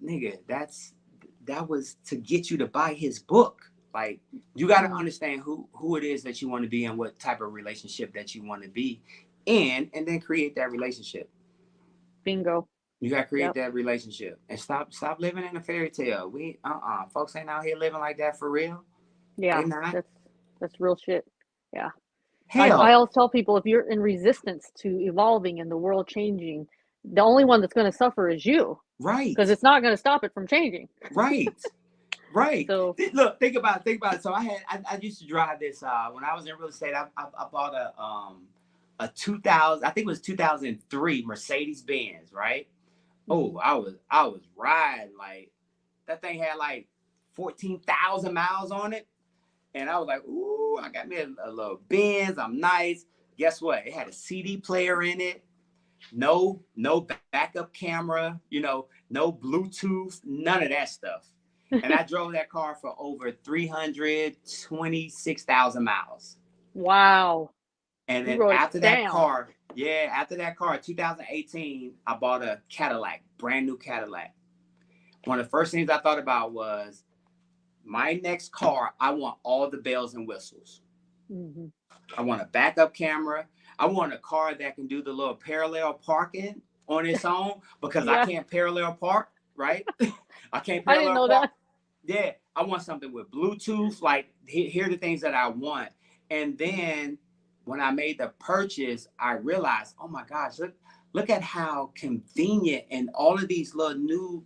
Nigga, that was to get you to buy his book. Like, you got to Mm. understand who it is that you want to be and what type of relationship that you want to be in, and then create that relationship. Bingo. You got to create Yep. that relationship and stop living in a fairy tale. We folks ain't out here living like that for real. They Yeah. not. That's real shit. Yeah. I Hell, always tell people if you're in resistance to evolving and the world changing, the only one that's going to suffer is you because right, it's not going to stop it from changing. right. Right. So, Look, think about it. So I used to drive this when I was in real estate. I bought a 2000, I think it was 2003 Mercedes Benz, right? Oh, mhm. I was riding, like, that thing had like 14,000 miles on it, and I was like, ooh, I got me a little Benz. I'm nice. Guess what? It had a CD player in it. No backup camera, no Bluetooth, none of that stuff. And I drove that car for over 326,000 miles. Wow, And you then wrote it after that down. car, yeah, 2018, I bought a Cadillac, brand new Cadillac. One of the first things I thought about was my next car, I want all the bells and whistles. Hmm. I want a backup camera. I want a car that can do the little parallel parking on its own because I Yeah, can't parallel park, right? I can't I didn't parallel know park. that. Yeah, I want something with Bluetooth. Like, here are the things that I want. And then when I made the purchase, I realized, oh my gosh, look at how convenient and all of these little new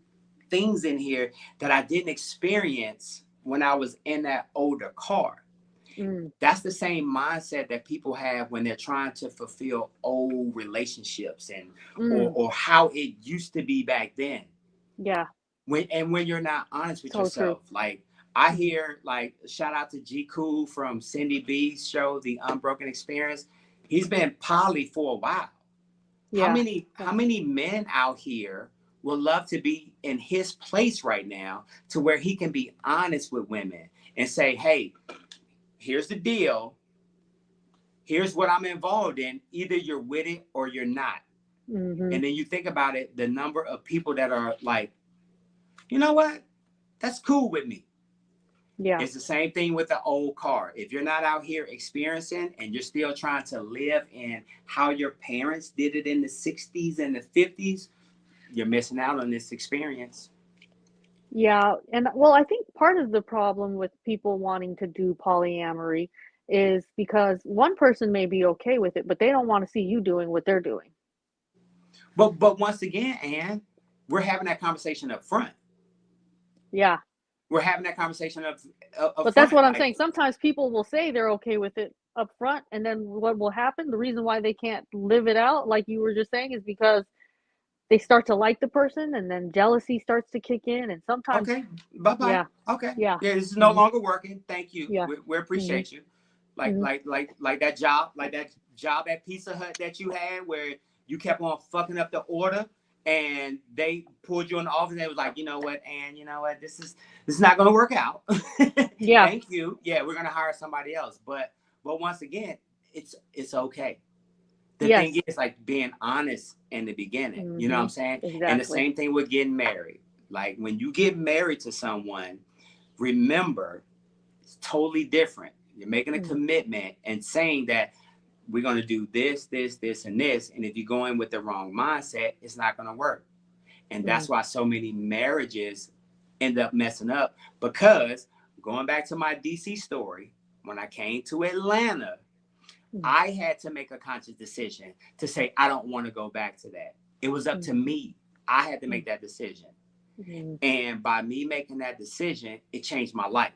things in here that I didn't experience when I was in that older car. Mm, That's the same mindset that people have when they're trying to fulfill old relationships and mm, or how it used to be back then. yeah, When you're not honest with so true. yourself, like I Mm, hear, like, shout out to G Cool from Cindy B's show, The Unbroken Experience. He's been poly for a while. How yeah, many yeah. how many men out here would love to be in his place right now, to where he can be honest with women and say, hey, here's the deal. Here's what I'm involved in. Either you're with it or you're not. Hmm. And then you think about it, the number of people that are like, you know what? That's cool with me. Yeah. It's the same thing with the old car. If you're not out here experiencing and you're still trying to live in how your parents did it in the 60s and the 50s, you're missing out on this experience. Yeah, and well, I think part of the problem with people wanting to do polyamory is because one person may be okay with it, but they don't want to see you doing what they're doing. But once again, Ann, we're having that conversation up front. Yeah, We're having that conversation up but that's front. what I'm Like, saying. Sometimes people will say they're okay with it up front, and then what will happen? The reason why they can't live it out, like you were just saying, is because they start to like the person, and then jealousy starts to kick in, and sometimes, okay, bye bye. yeah, Okay, yeah, yeah, this is no hmm, longer working. Thank you. yeah, We hmm, appreciate you. Like hmm, like like like that job, at Pizza Hut that you had, where you kept on fucking up the order, and they pulled you in the office and they was like, you know what, and you know what, this is not gonna work out. yeah, Thank you. Yeah, we're gonna hire somebody else. But once again, it's okay. The thing yes, is, like, being honest in the beginning, you know what hmm, I'm saying? And the exactly. same thing with getting married. Like, when you get married to someone, remember, it's totally different. You're making a Mm, commitment and saying that we're going to do this, this, this, and this. And if you go in with the wrong mindset, it's not going to work. And mm, that's why so many marriages end up messing up. Because, going back to my DC story, when I came to Atlanta, mm, I had to make a conscious decision to say, I don't want to go back to that. It was up mm, to me. I had to mm, make that decision. mm, And by me making that decision, it changed my life.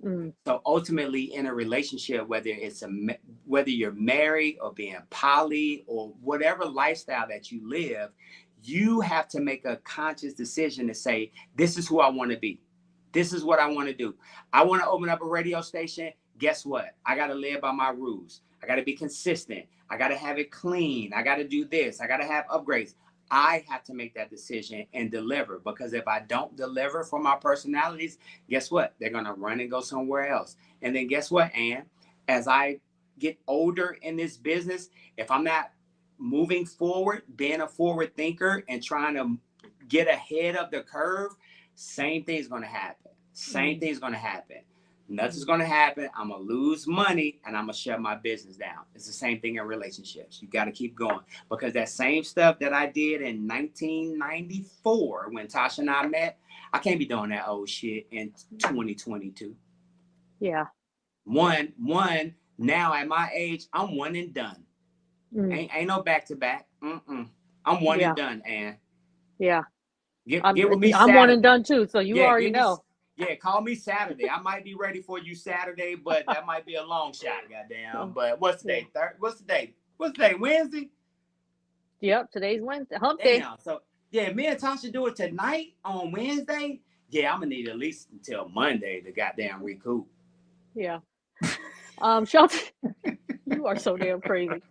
mm, So ultimately, in a relationship, whether you're married or being poly or whatever lifestyle that you live, you have to make a conscious decision to say, this is who I want to be. This is what I want to do. I want to open up a radio station. Guess what? I got to live by my rules. I got to be consistent. I got to have it clean. I got to do this. I got to have upgrades. I have to make that decision and deliver, because if I don't deliver for my personalities, guess what? They're going to run and go somewhere else. And then guess what, Ann? As I get older in this business, if I'm not moving forward, being a forward thinker and trying to get ahead of the curve, same thing's going to happen. Same mm, thing's going to happen. Nothing's mm. going to happen. I'm going to lose money and I'm going to shut my business down. It's the same thing in relationships. You got to keep going, because that same stuff that I did in 1994 when Tasha and I met, I can't be doing that old shit in 2022. Yeah. One, now at my age, I'm one and done. Mm, Ain't no back to back. I'm one and yeah. done, and Yeah. get with me I'm one and Saturday. done too, so you Yeah, already give me. know. Yeah, call me Saturday. I might be ready for you Saturday, but that might be a long shot, goddamn. Oh, But what's the yeah. day? What's the day? What's the day? Wednesday? Yep, today's Wednesday, hump day. Damn. So yeah, me and Tasha do it tonight on Wednesday. Yeah, I'm gonna need at least until Monday to goddamn recoup. Yeah. Shouts you are so damn crazy.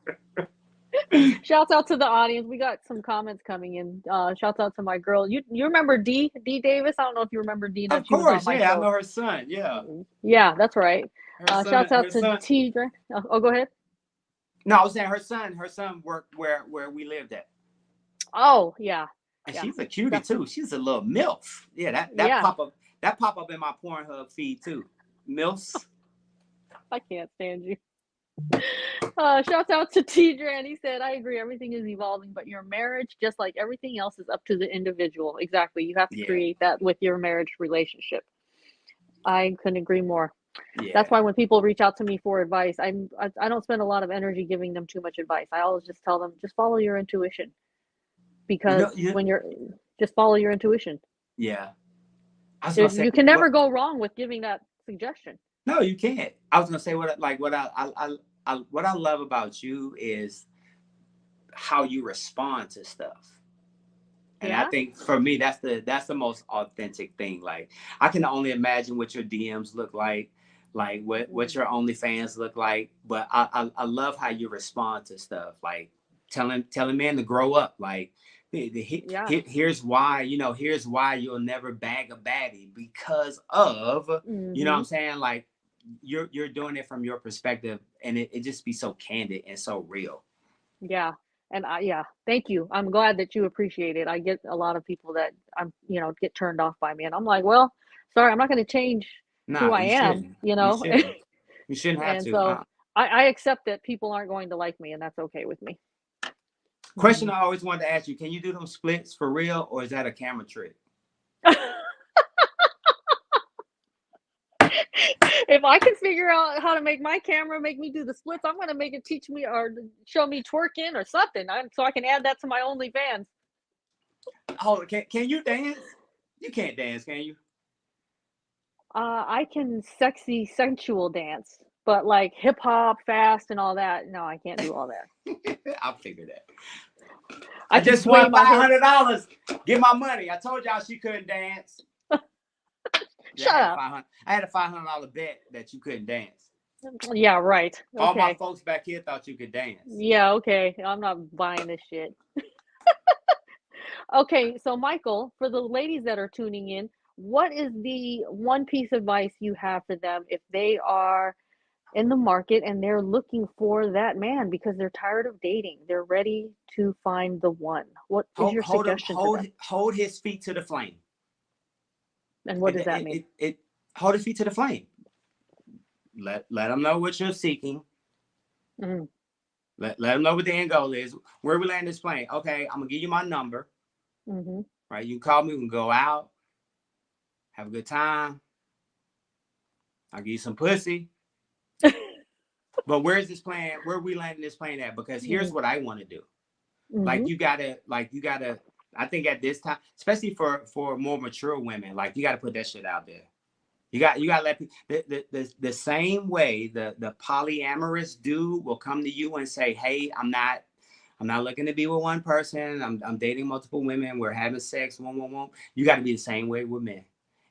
Shouts out to the audience. We got some comments coming in. Shouts out to my girl. You remember D Davis? I don't know if you remember Dina. Of She was on course, my yeah, I show. know her son. Yeah, Yeah, that's right. her son. Shouts out Her to son. Tidra. Oh, go ahead. No, I was saying her son. Her son worked where we lived at. Oh, yeah. And Yeah. she's a cutie That, too. She's a little milf. Yeah, that yeah. pop up in my Pornhub feed too. Milfs. I can't stand you. Shouts out to Tidra, and he said, I agree, everything is evolving, but your marriage, just like everything else, is up to the individual. Exactly. You have to Yeah, create that with your marriage relationship. I couldn't agree more. That's yeah. why when people reach out to me for advice, I don't spend a lot of energy giving them too much advice. I always just tell them, just follow your intuition, You know, because when you're just follow your intuition. yeah. I was There, gonna say you can never what. go wrong with giving that suggestion. No, you can't. I was gonna say what I love about you is how you respond to stuff. And I Yeah. think for me, that's the most authentic thing. Like I can only imagine what your DMs look like what Mhm. your OnlyFans look like. But I love how you respond to stuff, like telling men to grow up. Like Yeah. here's why, here's why you'll never bag a baddie because of, you know what I'm Mhm. saying? Like you're doing it from your perspective, and it just be so candid and so real. Yeah. And yeah, thank you. I'm glad that you appreciate it. I get a lot of people that get turned off by me, and I'm like, well, sorry, I'm not going to change who Nah, I you am, shouldn't. you You know. shouldn't. You shouldn't have And to. so I accept that people aren't going to like me, and that's okay with me. Question Mhm. I always wanted to ask you: can you do them splits for real, or is that a camera trick? If I can figure out how to make my camera make me do the splits, I'm gonna make it teach me or show me twerking or something, so I can add that to my OnlyFans. Oh, can you dance? You can't dance, can you? I can sexy, sensual dance, but like hip hop, fast, and all that. No, I can't do all that. I'll figure that. I I can just sway won my hips. $500. Get my money. I told y'all she couldn't dance. Yeah, Shut up. I had a $500 bet that you couldn't dance. Yeah, right. All my Okay. folks back here thought you could dance. Yeah, okay. I'm not buying this shit. Okay, so Michael, for the ladies that are tuning in, what is the one piece of advice you have for them if they are in the market and they're looking for that man because they're tired of dating? They're ready to find the one. What is your suggestion to them? Hold his feet to the flame. And what It, does that it, mean? it, it hold his feet to the flame. Let him know what you're seeking. Mm, Let them know what the end goal is. Where we land this plane. Okay, I'm gonna give you my number. mm-hmm. Right, you can call me. We can go out, have a good time. I'll give you some pussy. But where's this plan? Where are we landing this plane at? Because here's Mm, what I want to do. mm-hmm. Like you gotta. I think at this time, especially for more mature women, like you gotta put that shit out there. You got to let the same way the polyamorous dude will come to you and say, "Hey, I'm not looking to be with one person. I'm dating multiple women. We're having sex. One. You got to be the same way with men.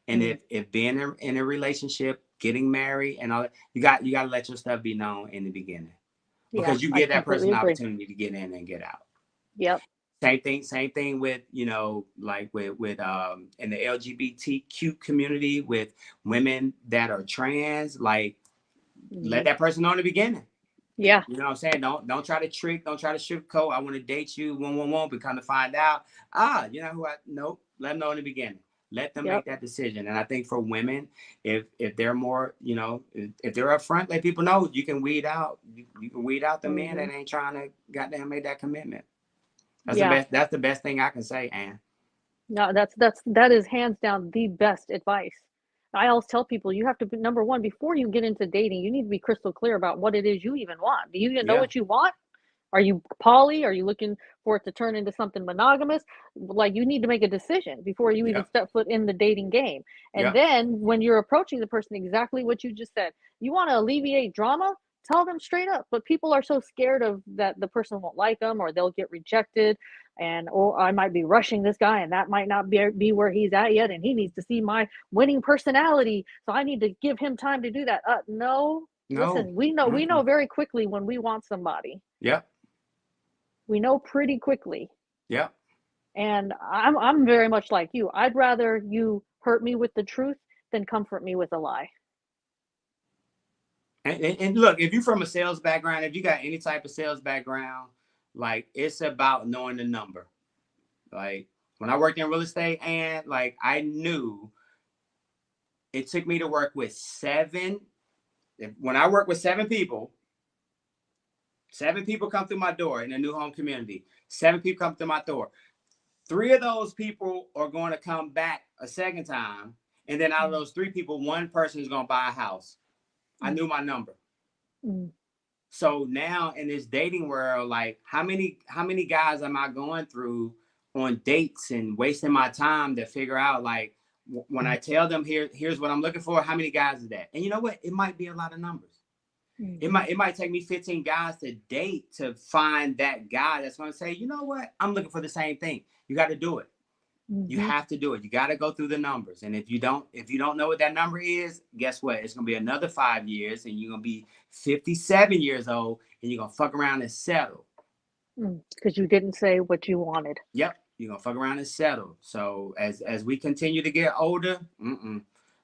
And Mm. if being in a relationship, getting married, and all that, you got to let your stuff be known in the beginning, Yeah, because you I give that person completely an agree. opportunity to get in and get out. Yep. Same thing with, like with in the LGBTQ community, with women that are trans. Like, let Mm-hmm. that person know in the beginning. Yeah. You know what I'm saying? Don't try to trick, don't try to sugarcoat. I want to date you, one, but come to find out, you know who I nope. Let them know in the beginning. Let them Yep. make that decision. And I think for women, if they're more, if they're upfront, let people know you can weed out. You can weed out the men Mm-hmm. that ain't trying to goddamn make that commitment. That's the Yeah. best. That's the best thing I can say, Ann. No, that is hands down the best advice. I always tell people you have to be number one before you get into dating. You need to be crystal clear about what it is you even want. Do you even know Yeah. what you want? Are you poly? Are you looking for it to turn into something monogamous? Like you need to make a decision before you even Yep. step foot in the dating game. And Yep. then when you're approaching the person, exactly what you just said, you want to alleviate drama, tell them straight up. But people are so scared of that the person won't like them or they'll get rejected. And or I might be rushing this guy and that might not be where he's at yet. And he needs to see my winning personality. So I need to give him time to do that. No, No. listen, we know Mm-mm. very quickly when we want somebody. Yep. We know pretty quickly. Yep. And I'm very much like you. I'd rather you hurt me with the truth than comfort me with a lie. And look, if you're from a sales background, if you got any type of sales background, like it's about knowing the number. Like when I worked in real estate, and like I knew it took me to work with seven. When I work with seven people come through my door in a new home community. Seven people come through my door. Three of those people are going to come back a second time, and then out of Mm, those three people, one person is going to buy a house. I mm, knew my number. mm. So now in this dating world, like how many guys am I going through on dates and wasting my time to figure out like when I tell them here's what I'm looking for, how many guys is that? And you know what? It might be a lot of numbers. It might take me 15 guys to date to find that guy that's going to say, you know what? I'm looking for the same thing. You got to do it. You have to do it. You got to go through the numbers. And if you don't know what that number is, guess what? It's going to be another 5 years and you're going to be 57 years old and you're going to fuck around and settle. Because you didn't say what you wanted. Yep. You're going to fuck around and settle. So as we continue to get older,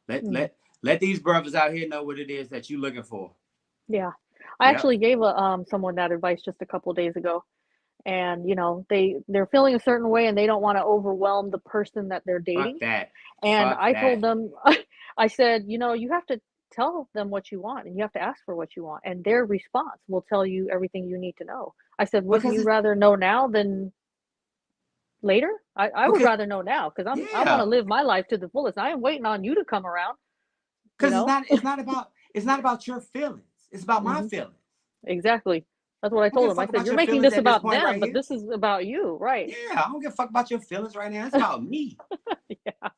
let these brothers out here know what it is that you're looking for. Yeah. I actually gave someone that advice just a couple of days ago. And they're feeling a certain way and they don't want to overwhelm the person that they're dating. Fuck that. And I told them, I said, you have to tell them what you want and you have to ask for what you want, and their response will tell you everything you need to know. I said, wouldn't you rather know now than later? I would rather know now, because I want to live my life to the fullest. I am waiting on you to come around. Because it's not about your feelings. It's about my feelings. Exactly. That's what I told him. I said, you're making this about them, but this is about you, right? Yeah, I don't give a fuck about your feelings right now. It's about me. Yeah.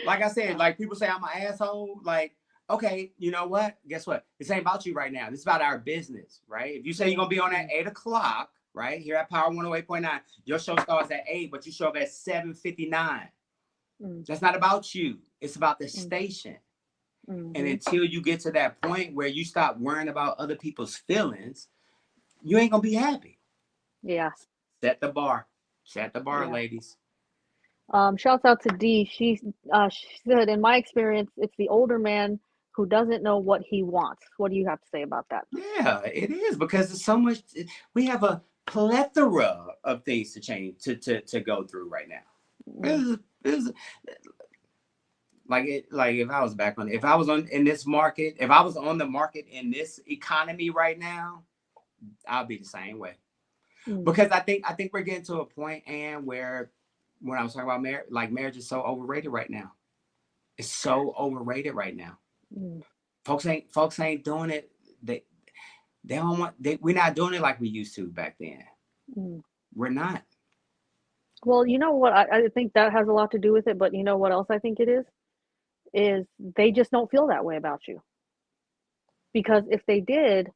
Like I said, like people say I'm an asshole. Like, okay, you know what? Guess what? This ain't about you right now. This is about our business, right? If you say you're going to be on at 8 o'clock, right, here at Power 108.9, your show starts at 8, but you show up at 7:59. That's not about you. It's about the station. And until you get to that point where you stop worrying about other people's feelings, you ain't gonna be happy. Yeah. Set the bar, ladies. Shouts out to Dee. She said, in my experience, it's the older man who doesn't know what he wants. What do you have to say about that? Yeah, it is, because there's so much. We have a plethora of things to change to go through right now. Like if I was in this market, if I was on the market in this economy right now, I'll be the same way. Because I think we're getting to a point, and where, when I was talking about marriage is so overrated right now. It's so overrated right now. Folks ain't doing it. They don't want. We're not doing it like we used to back then. We're not. Well, you know what? I think that has a lot to do with it. But you know what else I think it is they just don't feel that way about you. Because if they did,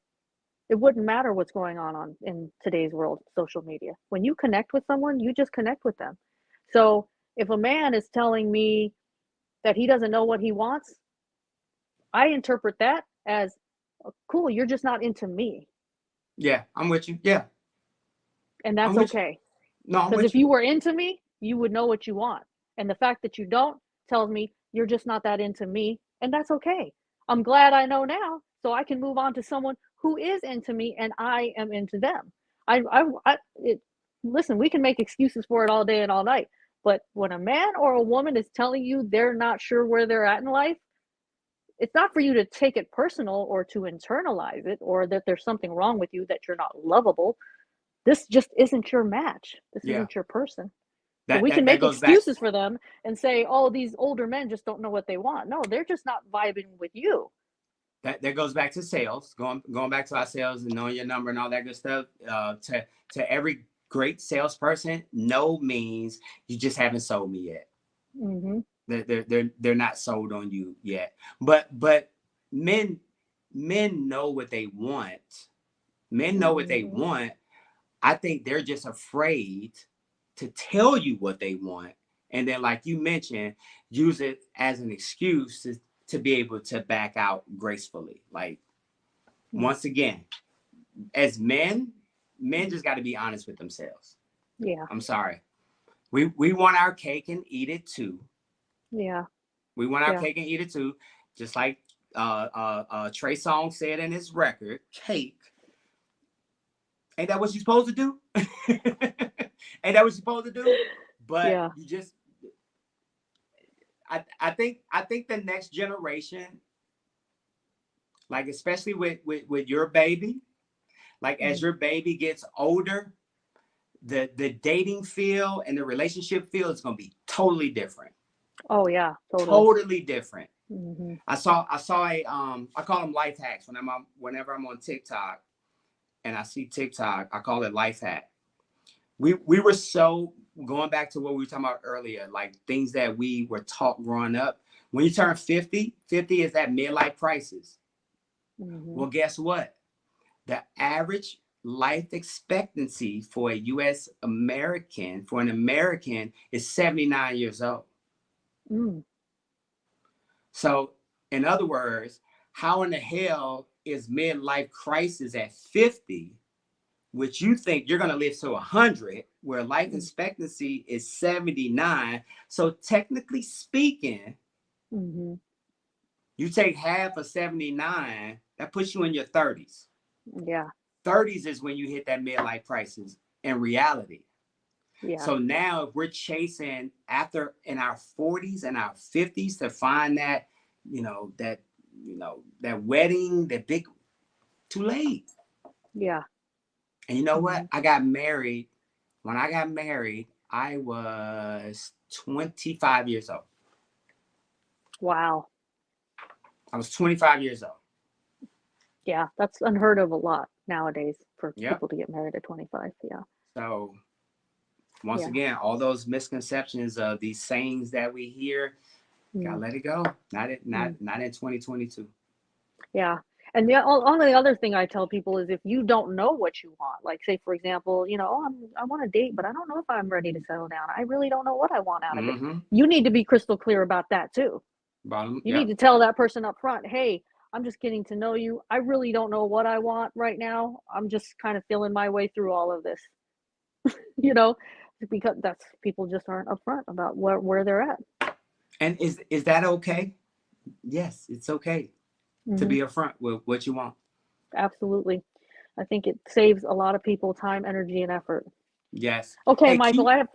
it wouldn't matter what's going on in today's world, social media. When you connect with someone, you just connect with them. So if a man is telling me that he doesn't know what he wants, I interpret that as, cool, you're just not into me. Yeah, I'm with you. Yeah. And that's okay. No, because if you were into me, you would know what you want. And the fact that you don't tells me you're just not that into me. And that's okay. I'm glad I know now, so I can move on to someone who is into me and I am into them. Listen, we can make excuses for it all day and all night. But when a man or a woman is telling you they're not sure where they're at in life, it's not for you to take it personal or to internalize it, or that there's something wrong with you, that you're not lovable. This just isn't your match. This isn't your person. So we can make excuses for them and say, oh, these older men just don't know what they want. No, they're just not vibing with you. That goes back to sales, going back to our sales and knowing your number and all that good stuff. To every great salesperson, no means you just haven't sold me yet. They're not sold on you yet. But men know what they want. Men know what they want. I think they're just afraid to tell you what they want, and then, like you mentioned, use it as an excuse to be able to back out gracefully. Like, once again, as men just got to be honest with themselves. Yeah. I'm sorry. We want our cake and eat it too. Yeah. We want our cake and eat it too. Just like Trey Songz said in his record, Cake. Ain't that what you're supposed to do? Ain't that what you're supposed to do? But you just, I think the next generation, like especially with your baby, like as your baby gets older, the dating field and the relationship field is going to be totally different. Oh yeah, totally different. I saw a I call them life hacks whenever I'm on TikTok and I see TikTok, I call it life hack. we were so, going back to what we were talking about earlier, like things that we were taught growing up. When you turn 50, 50 is that midlife crisis. Mm-hmm. Well, guess what? The average life expectancy for a US American, for an American, is 79 years old. Mm. So, in other words, how in the hell is midlife crisis at 50, which you think you're going to live to 100, where life expectancy is 79? So, technically speaking, Mm-hmm. you take half of 79, that puts you in your 30s. Yeah. 30s is when you hit that midlife crisis in reality. Yeah. So now if we're chasing after in our 40s and our 50s to find that, that wedding, that big, too late. Yeah. And you know Mm-hmm. what? I got married. When I got married, I was 25 years old. Wow. I was 25 years old. Yeah, that's unheard of a lot nowadays for Yep. people to get married at 25. Yeah. So once Yeah. again, all those misconceptions of these sayings that we hear, gotta Mm. let it go. Not Mm. in 2022. Yeah. And the only other thing I tell people is if you don't know what you want, like say for example, oh, I want to date, but I don't know if I'm ready to settle down. I really don't know what I want out of it. Mm-hmm. You need to be crystal clear about that too. Bottom. You need Yep. to tell that person up front, hey, I'm just getting to know you. I really don't know what I want right now. I'm just kind of feeling my way through all of this, you know, because that's people just aren't upfront about where they're at. And is that okay? Yes, it's okay to Hmm. be upfront with what you want. Absolutely. I think it saves a lot of people time, energy, and effort. Yes. Okay, Hey, Michael, cute. I have.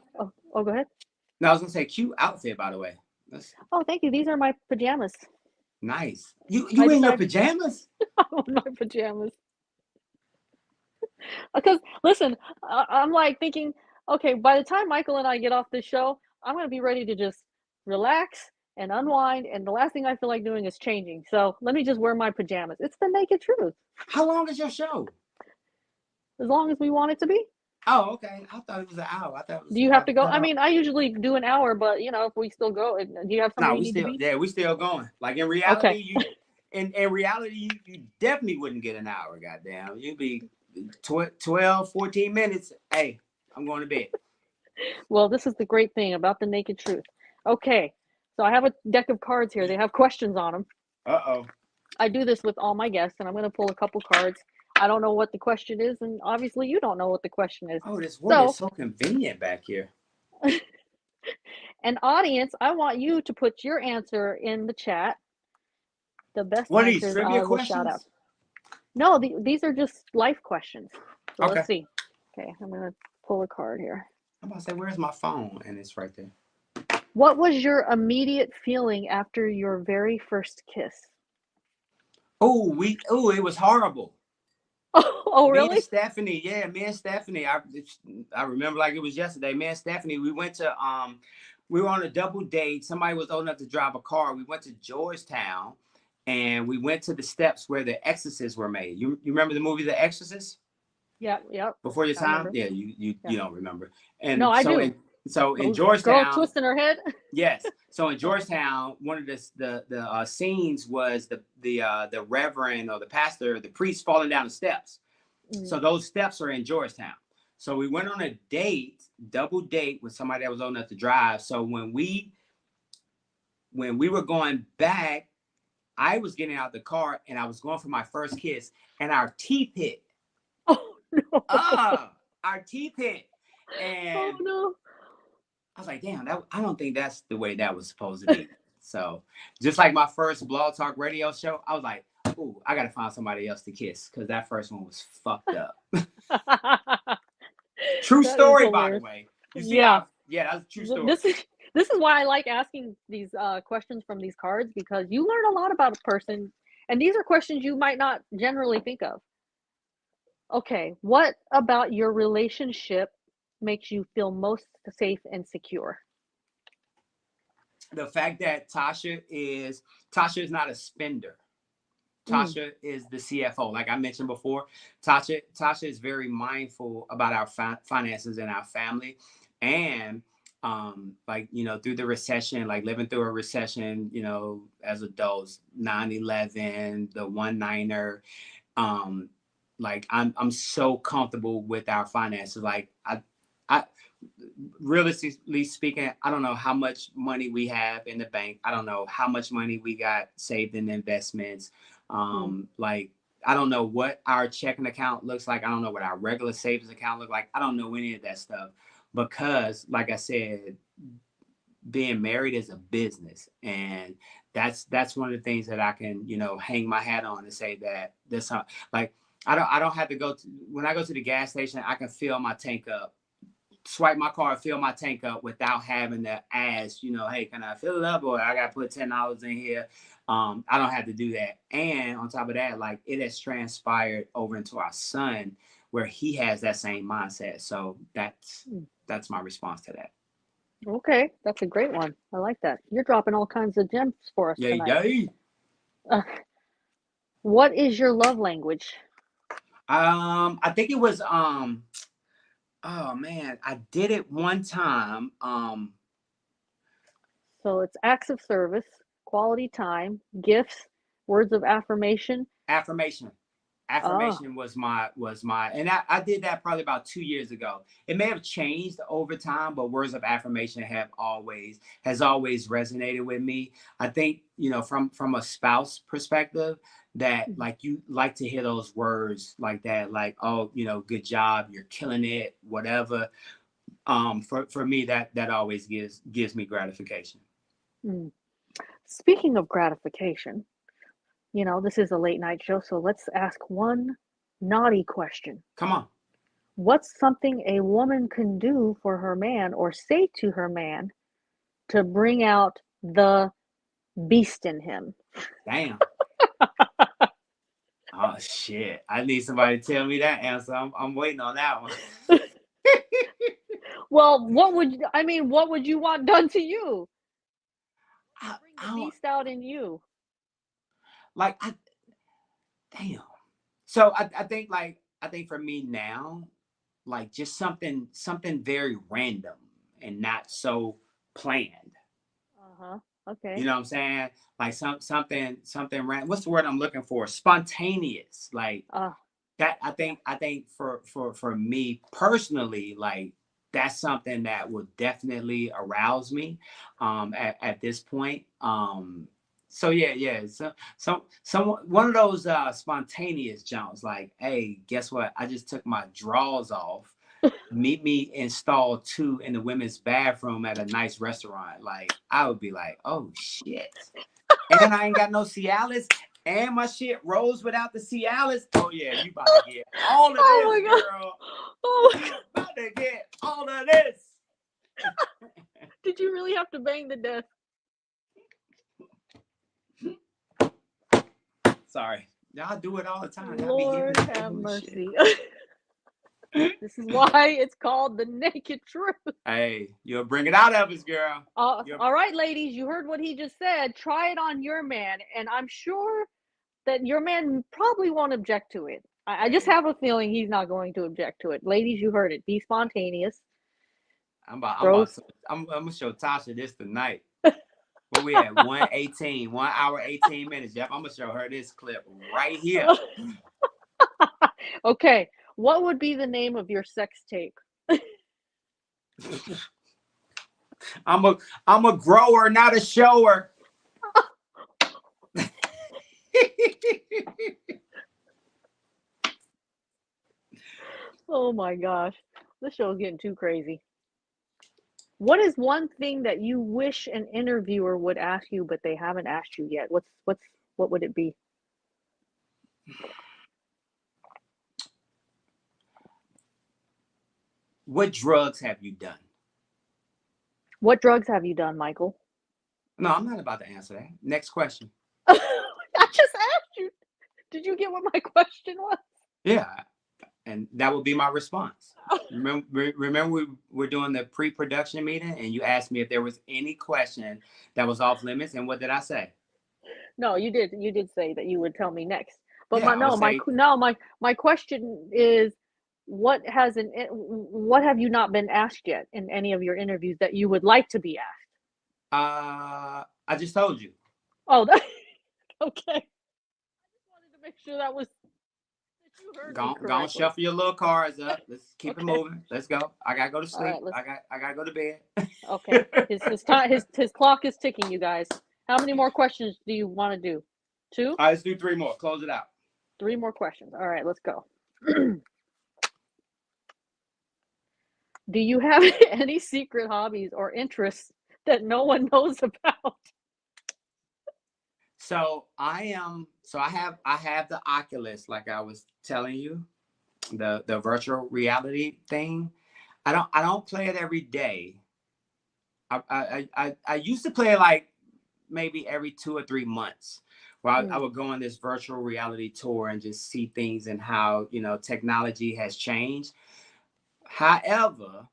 Oh, go ahead. No, I was gonna say cute outfit, by the way. That's Oh, thank you. These are my pajamas. nice. You I you in your decided pajamas? on my pajamas because listen, I'm like thinking, okay, by the time Michael and I get off this show, I'm gonna be ready to just relax and unwind, and the last thing I feel like doing is changing. So let me just wear my pajamas. It's the naked truth, How long is your show? as long as we want it to be. Oh, okay. I thought it was an hour. I thought it Do was you have about to to go? cut I off. mean, I usually do an hour, but if we still go, do you have somewhere No, you need to be? we still going. Like in reality, Okay. in reality, you definitely wouldn't get an hour. Goddamn, you'd be 12, 14 minutes. Hey, I'm going to bed. Well, this is the great thing about the naked truth. Okay, so I have a deck of cards here. They have questions on them. Uh-oh. I do this with all my guests, and I'm going to pull a couple cards. I don't know what the question is, and obviously you don't know what the question is. Oh, this wood is So, so convenient back here. an audience, I want you to put your answer in the chat. The best What are these answers trivia I will shout out. questions? No, these are just life questions. So Okay. let's see. Okay, I'm going to pull a card here. I'm about to say, where's my phone? And it's right there. What was your immediate feeling after your very first kiss? It was horrible. Oh, Me and really? Stephanie, yeah, me and Stephanie, I remember like it was yesterday. Me and Stephanie, we were on a double date. Somebody was old enough to drive a car. We went to Georgetown, and we went to the steps where the Exorcists were made. You remember the movie The Exorcist? Yep, yep. Before your I time? remember. Yeah, you Yeah. you don't remember. No, And I so do. in Girl Georgetown, twisting her head. yes. So in Okay. Georgetown, one of the scenes was the reverend or the pastor, the priest falling down the steps. Mm. So those steps are in Georgetown. So we went on a double date with somebody that was old enough to drive. So when we were going back, I was getting out the car and I was going for my first kiss, and our teeth hit. Oh no. Our teeth hit, Oh and no. I was like, damn, I don't think that's the way that was supposed to be. So just like my first Blog Talk Radio show, I was like, ooh, I gotta find somebody else to kiss because that first one was fucked up. True That is story, by the hilarious. way. You see Yeah. how? Yeah, that's a true story. This is why I like asking these questions from these cards, because you learn a lot about a person, and these are questions you might not generally think of. Okay, what about your relationship makes you feel most safe and secure? The fact that Tasha is not a spender. Mm, Tasha is the CFO. Like I mentioned before, Tasha is very mindful about our finances and our family, and like through the recession, like living through a recession, as adults, 9/11, the one niner, um, like I'm so comfortable with our finances. Like I realistically speaking, I don't know how much money we have in the bank. I don't know how much money we got saved in investments. mm, Like I don't know what our checking account looks like. I don't know what our regular savings account look like. I don't know any of that stuff because, like I said, being married is a business, and that's one of the things that I can hang my hat on and say that this like I don't have to go to, when I go to the gas station, I can fill my tank up, swipe my card, fill my tank up without having to ask, hey, can I fill it up, or I got to put $10 in here. I don't have to do that. And on top of that, like it has transpired over into our son where he has that same mindset. So mm. that's my response to that. Okay, that's a great one. I like that. You're dropping all kinds of gems for us Yay, tonight. yay. Uh, what is your love language? I think it was oh man, I did it one time. So it's acts of service, quality time, gifts, words of affirmation. Affirmation. Oh, Affirmation was my and I did that probably about 2 years ago. It may have changed over time, but words of affirmation has always resonated with me. I think from a spouse perspective, that mm, like you like to hear those words like that, like, oh, good job, you're killing it, whatever. For me, that always gives me gratification. mm. Speaking of gratification, this is a late night show, so let's ask one naughty question. Come on. What's something a woman can do for her man or say to her man to bring out the beast in him? Damn. Oh shit. I need somebody to tell me that answer. I'm waiting on that one. Well, what would you want done to you to bring I the don't beast out in you? like I damn. So I think for me now, like just something very random and not so planned. Uh-huh. Okay. You know what I'm saying? Like something random. What's the word I'm looking for? Spontaneous. Like Uh, that. I yeah. think I think for me personally, like that's something that will definitely arouse me at this point. So yeah. Some one of those spontaneous jumps, like, hey, guess what? I just took my drawers off. Meet me in stall 2 in the women's bathroom at a nice restaurant. Like I would be like, oh shit. And I ain't got no Cialis. And my shit rose without the Cialis. Oh yeah, you about to get all of Oh this, my god. girl. Oh my You god. about to get all of this. Did you really have to bang the desk? Sorry. Y'all do it all the time. Y'all be hearing Lord the have coolest shit. mercy. This is why it's called the naked truth. Hey, you'll bring it out of us, girl. You're All right, ladies, you heard what he just said. Try it on your man, and I'm sure that your man probably won't object to it. I just hey. have a feeling he's not going to object to it. Ladies, you heard it. Be spontaneous. I'm about I'm Throw. about to, I'm gonna show Tasha this tonight. Where we at? 1:18, 1 hour, 18 minutes. Yep, I'm gonna show her this clip right here. Okay, what would be the name of your sex tape? I'm a I'm a grower, not a shower. Oh my gosh, this show is getting too crazy. What is one thing that you wish an interviewer would ask you, but they haven't asked you yet? What would it be? What drugs have you done? What drugs have you done, Michael? No, I'm not about to answer that. Next question. I just asked you. Did you get what my question was? Yeah, and that would be my response. Remember we were doing the pre-production meeting, and you asked me if there was any question that was off limits, and what did I say? No, you did say that you would tell me next. But Yeah, my I would no, my say, no, my question is what have you not been asked yet in any of your interviews that you would like to be asked? I just told you. Oh, that, okay. I just wanted to make sure that you heard me Go correctly. shuffle your little cards up. Let's keep it Okay. moving. Let's go. I gotta go to All right, sleep. let's I gotta go to bed. okay. His time his clock is ticking, you guys. How many more questions do you want to do? Two? All right, let's do three more. Close it out. Three more questions. All right, let's go. Do you have any secret hobbies or interests that no one knows about? So I have the Oculus, like I was telling you, the virtual reality thing. I don't play it every day. I used to play it like maybe every 2 or 3 months, where I Mm, would go on this virtual reality tour and just see things and how technology has changed. However,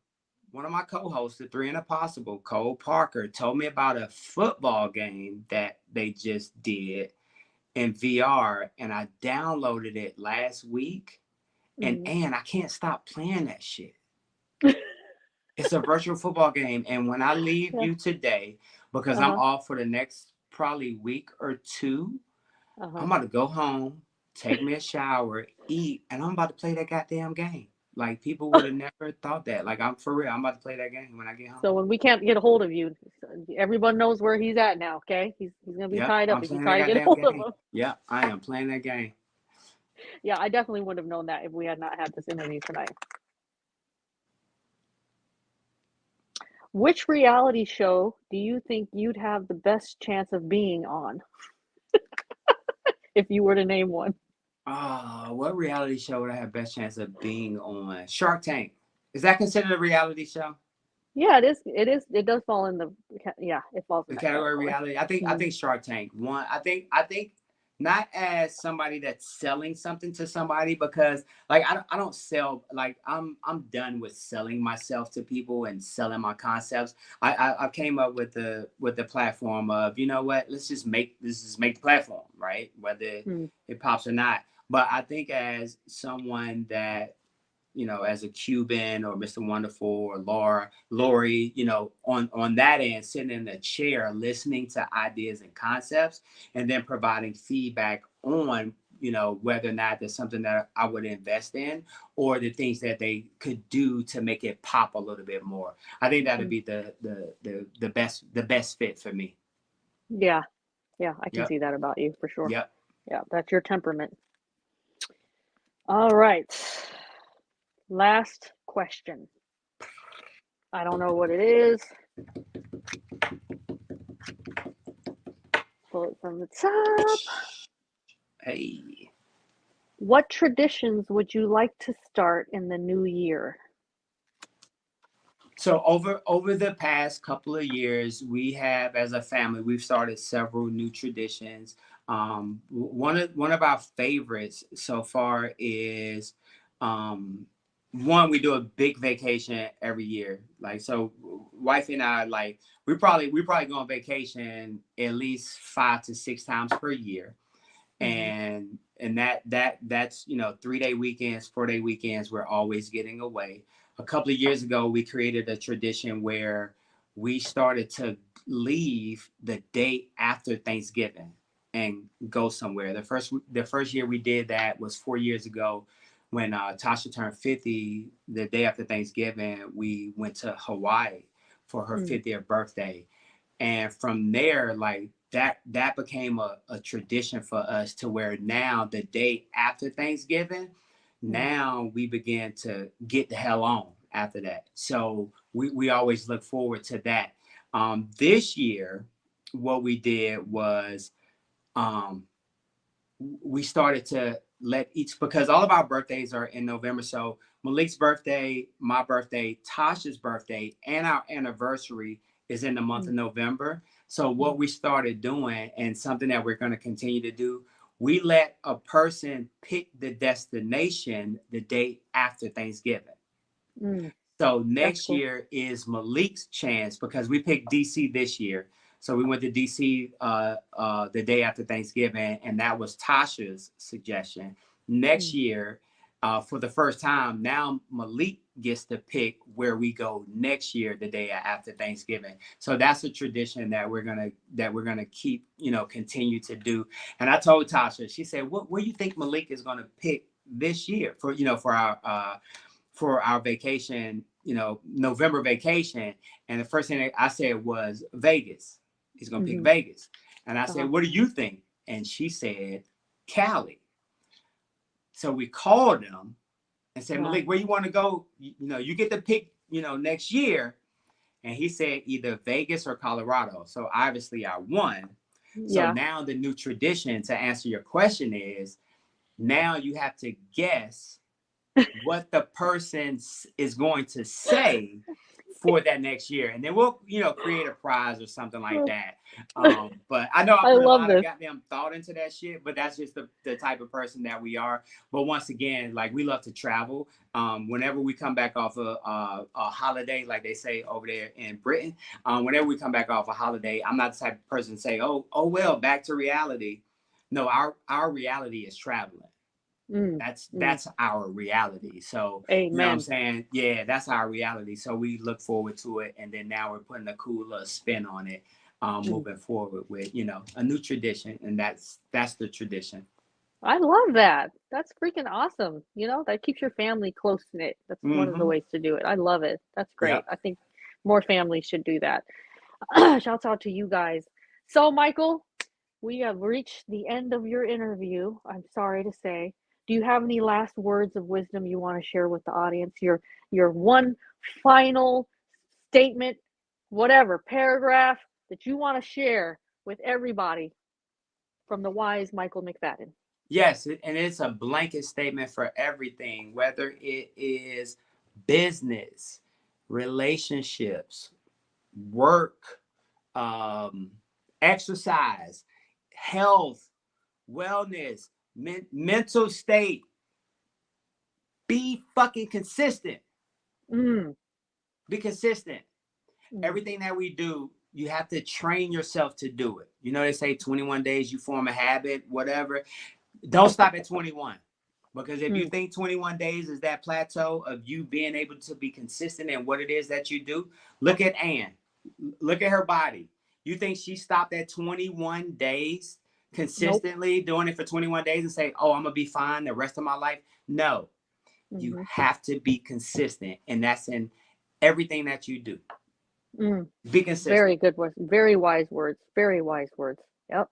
one of my co-hosts, the Three and Impossible, Cole Parker, told me about a football game that they just did in VR, and I downloaded it last week, mm. and I can't stop playing that shit. It's a virtual football game, and when I leave Yeah. you today, because I'm Uh-huh. off for the next probably week or two, I'm Uh-huh. about to go home, take me a shower, eat, and I'm about to play that goddamn game. Like people would have never thought that. Like I'm for real. I'm about to play that game when I get home. So when we can't get a hold of you, everyone knows where he's at now, okay? He's gonna be Yep, tied up I'm if you playing that try to get a goddamn hold of game. him. Yep, I am playing that game. Yeah, I definitely would have known that if we had not had this interview tonight. Which reality show do you think you'd have the best chance of being on if you were to name one? What reality show would I have best chance of being on? Shark Tank. Is that considered a reality show? Yeah, it is. It is. It does fall in the. Yeah, it falls in The that category category. reality. I Mm, think Shark Tank. One. I think not as somebody that's selling something to somebody, because like I don't sell, like I'm done with selling myself to people and selling my concepts. I came up with the platform of, you know what, let's just make the platform, right, whether mm, it pops or not. But I think as someone that, as a Cuban or Mr. Wonderful or Lori, on that end, sitting in the chair, listening to ideas and concepts, and then providing feedback on, whether or not there's something that I would invest in, or the things that they could do to make it pop a little bit more. I think that'd mm. be the best fit for me. Yeah, yeah, I can Yep. see that about you for sure. Yep. Yeah, that's your temperament. All right. Last question. I don't know what it is. Pull it from the top. Hey. What traditions would you like to start in the new year? So over the past couple of years, we have, as a family, we've started several new traditions. One of our favorites so far is, um, one, we do a big vacation every year. Like, so, wife and I, like, we probably go on vacation at least 5 to 6 times per year, Mm-hmm. and that's 3 day weekends, 4 day weekends. We're always getting away. A couple of years ago, we created a tradition where we started to leave the day after Thanksgiving and go somewhere. The first year we did that was 4 years ago, when Tasha turned 50. The day after Thanksgiving, we went to Hawaii for her Mm, 50th birthday, and from there, like, that became a tradition for us, to where now the day after Thanksgiving, mm, now we begin to get the hell on after that. So we always look forward to that. This year, what we did was, um, we started to let each, because all of our birthdays are in November. So Malik's birthday, my birthday, Tasha's birthday, and our anniversary is in the month mm, of November. So mm, what we started doing, and something that we're going to continue to do, we let a person pick the destination the day after Thanksgiving. mm. So That's next cool. year is Malik's chance, because we picked DC this year. So we went to DC the day after Thanksgiving, and that was Tasha's suggestion. Next year, for the first time, now Malik gets to pick where we go next year, the day after Thanksgiving. So that's a tradition that we're gonna keep, continue to do. And I told Tasha, she said, "What do you think Malik is gonna pick this year for for our vacation, November vacation?" And the first thing I said was Vegas. He's gonna pick Vegas. And I said, "What do you think?" And she said, Cali. So we called him and said, Malik, where you want to go? You get to pick, next year. And he said either Vegas or Colorado. So obviously I won. So now the new tradition, to answer your question, is now you have to guess what the person is going to say for that next year, and then we'll create a prize or something like that. But I know I put a lot of goddamn thought into that shit, but that's just the type of person that we are. But once again, like, we love to travel. Whenever we come back off a holiday, like they say over there in Britain, whenever we come back off a holiday, I'm not the type of person to say, oh well, back to reality. No, our reality is traveling. That's our reality. So Amen. You know what I'm saying? Yeah, that's our reality. So we look forward to it, and then now we're putting a cool little spin on it, moving forward with a new tradition, and that's the tradition. I love that. That's freaking awesome. That keeps your family close knit. That's one of the ways to do it. I love it. That's great. Yep. I think more families should do that. Shouts out to you guys. So, Michael, we have reached the end of your interview, I'm sorry to say. Do you have any last words of wisdom you want to share with the audience? Your one final statement, whatever, paragraph that you want to share with everybody from the wise Michael Mcfadden. Yes, and it's a blanket statement for everything, whether it is business, relationships, work, exercise, health, wellness, mental state. Be fucking consistent. Be consistent. Everything that we do, you have to train yourself to do it. They say 21 days you form a habit, whatever. Don't stop at 21. Because if you think 21 days is that plateau of you being able to be consistent in what it is that you do, look at Ann. Look at her body. You think she stopped at 21 days consistently doing it for 21 days and say, oh, I'm going to be fine the rest of my life? No. You have to be consistent, and that's in everything that you do. Be consistent. Very good words. Very wise words. Very wise words. Yep.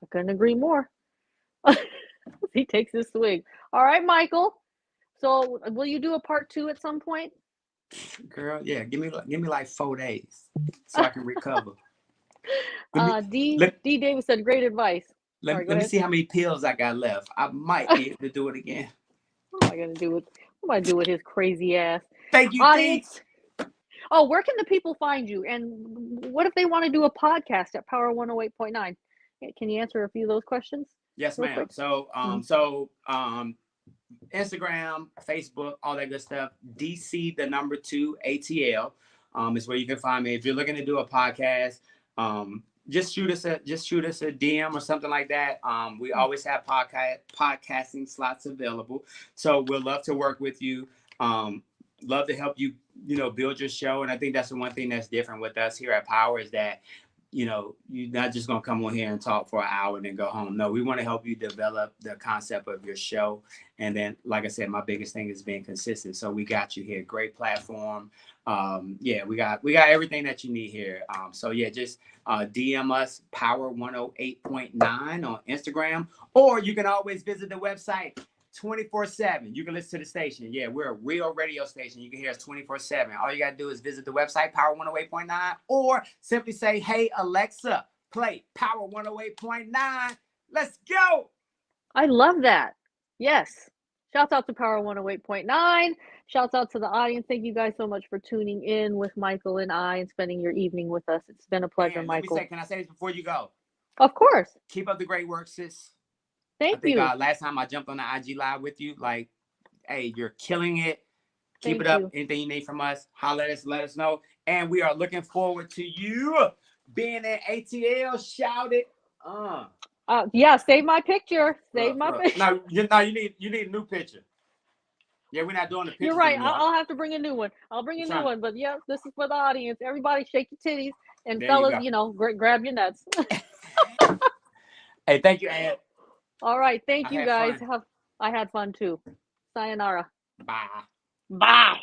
I couldn't agree more. He takes his swig. All right, Michael. So will you do a part 2 at some point? Girl, yeah. Give me like 4 days so I can recover. D. Davis said great advice. Let me see how many pills I got left. I might be able to do it again. What am I gonna do with his crazy ass? Thank you, audience. Oh, where can the people find you? And what if they want to do a podcast at Power 108.9? Can you answer a few of those questions? Yes, ma'am. So, Instagram, Facebook, all that good stuff. DC the number 2 ATL is where you can find me. If you're looking to do a podcast, just shoot us a DM or something like that. We always have podcasting slots available, so we'll love to work with you. Love to help you, build your show. And I think that's the one thing that's different with us here at Power is that, you're not just going to come on here and talk for an hour and then go home. No, we want to help you develop the concept of your show. And then, like I said, my biggest thing is being consistent. So we got you here. Great platform. We got everything that you need here. Just DM us Power 108.9 on Instagram, or you can always visit the website 24/7. You can listen to the station. Yeah, we're a real radio station. You can hear us 24/7. All you got to do is visit the website, Power 108.9, or simply say, hey, Alexa, play Power 108.9. Let's go. I love that. Yes. Shouts out to Power 108.9. Shouts out to the audience. Thank you guys so much for tuning in with Michael and I and spending your evening with us. It's been a pleasure, Michael. Can I say this before you go? Of course. Keep up the great work, sis. Thank you. Last time I jumped on the IG Live with you, like, hey, you're killing it. Keep it up. Anything you need from us, holler at us, let us know. And we are looking forward to you being in ATL, shout it. Yeah, save my picture. Save Look, my look. picture. No, you need a new picture. Yeah, we're not doing the You're pictures right. anymore. I'll have to bring a new one. I'll bring I'm a new trying. one. But yeah, this is for the audience. Everybody, shake your titties, and There you fellas, go. grab your nuts. Hey, thank you, Ed. All right, thank I you had guys. fun. I had fun too. Sayonara. Bye. Bye.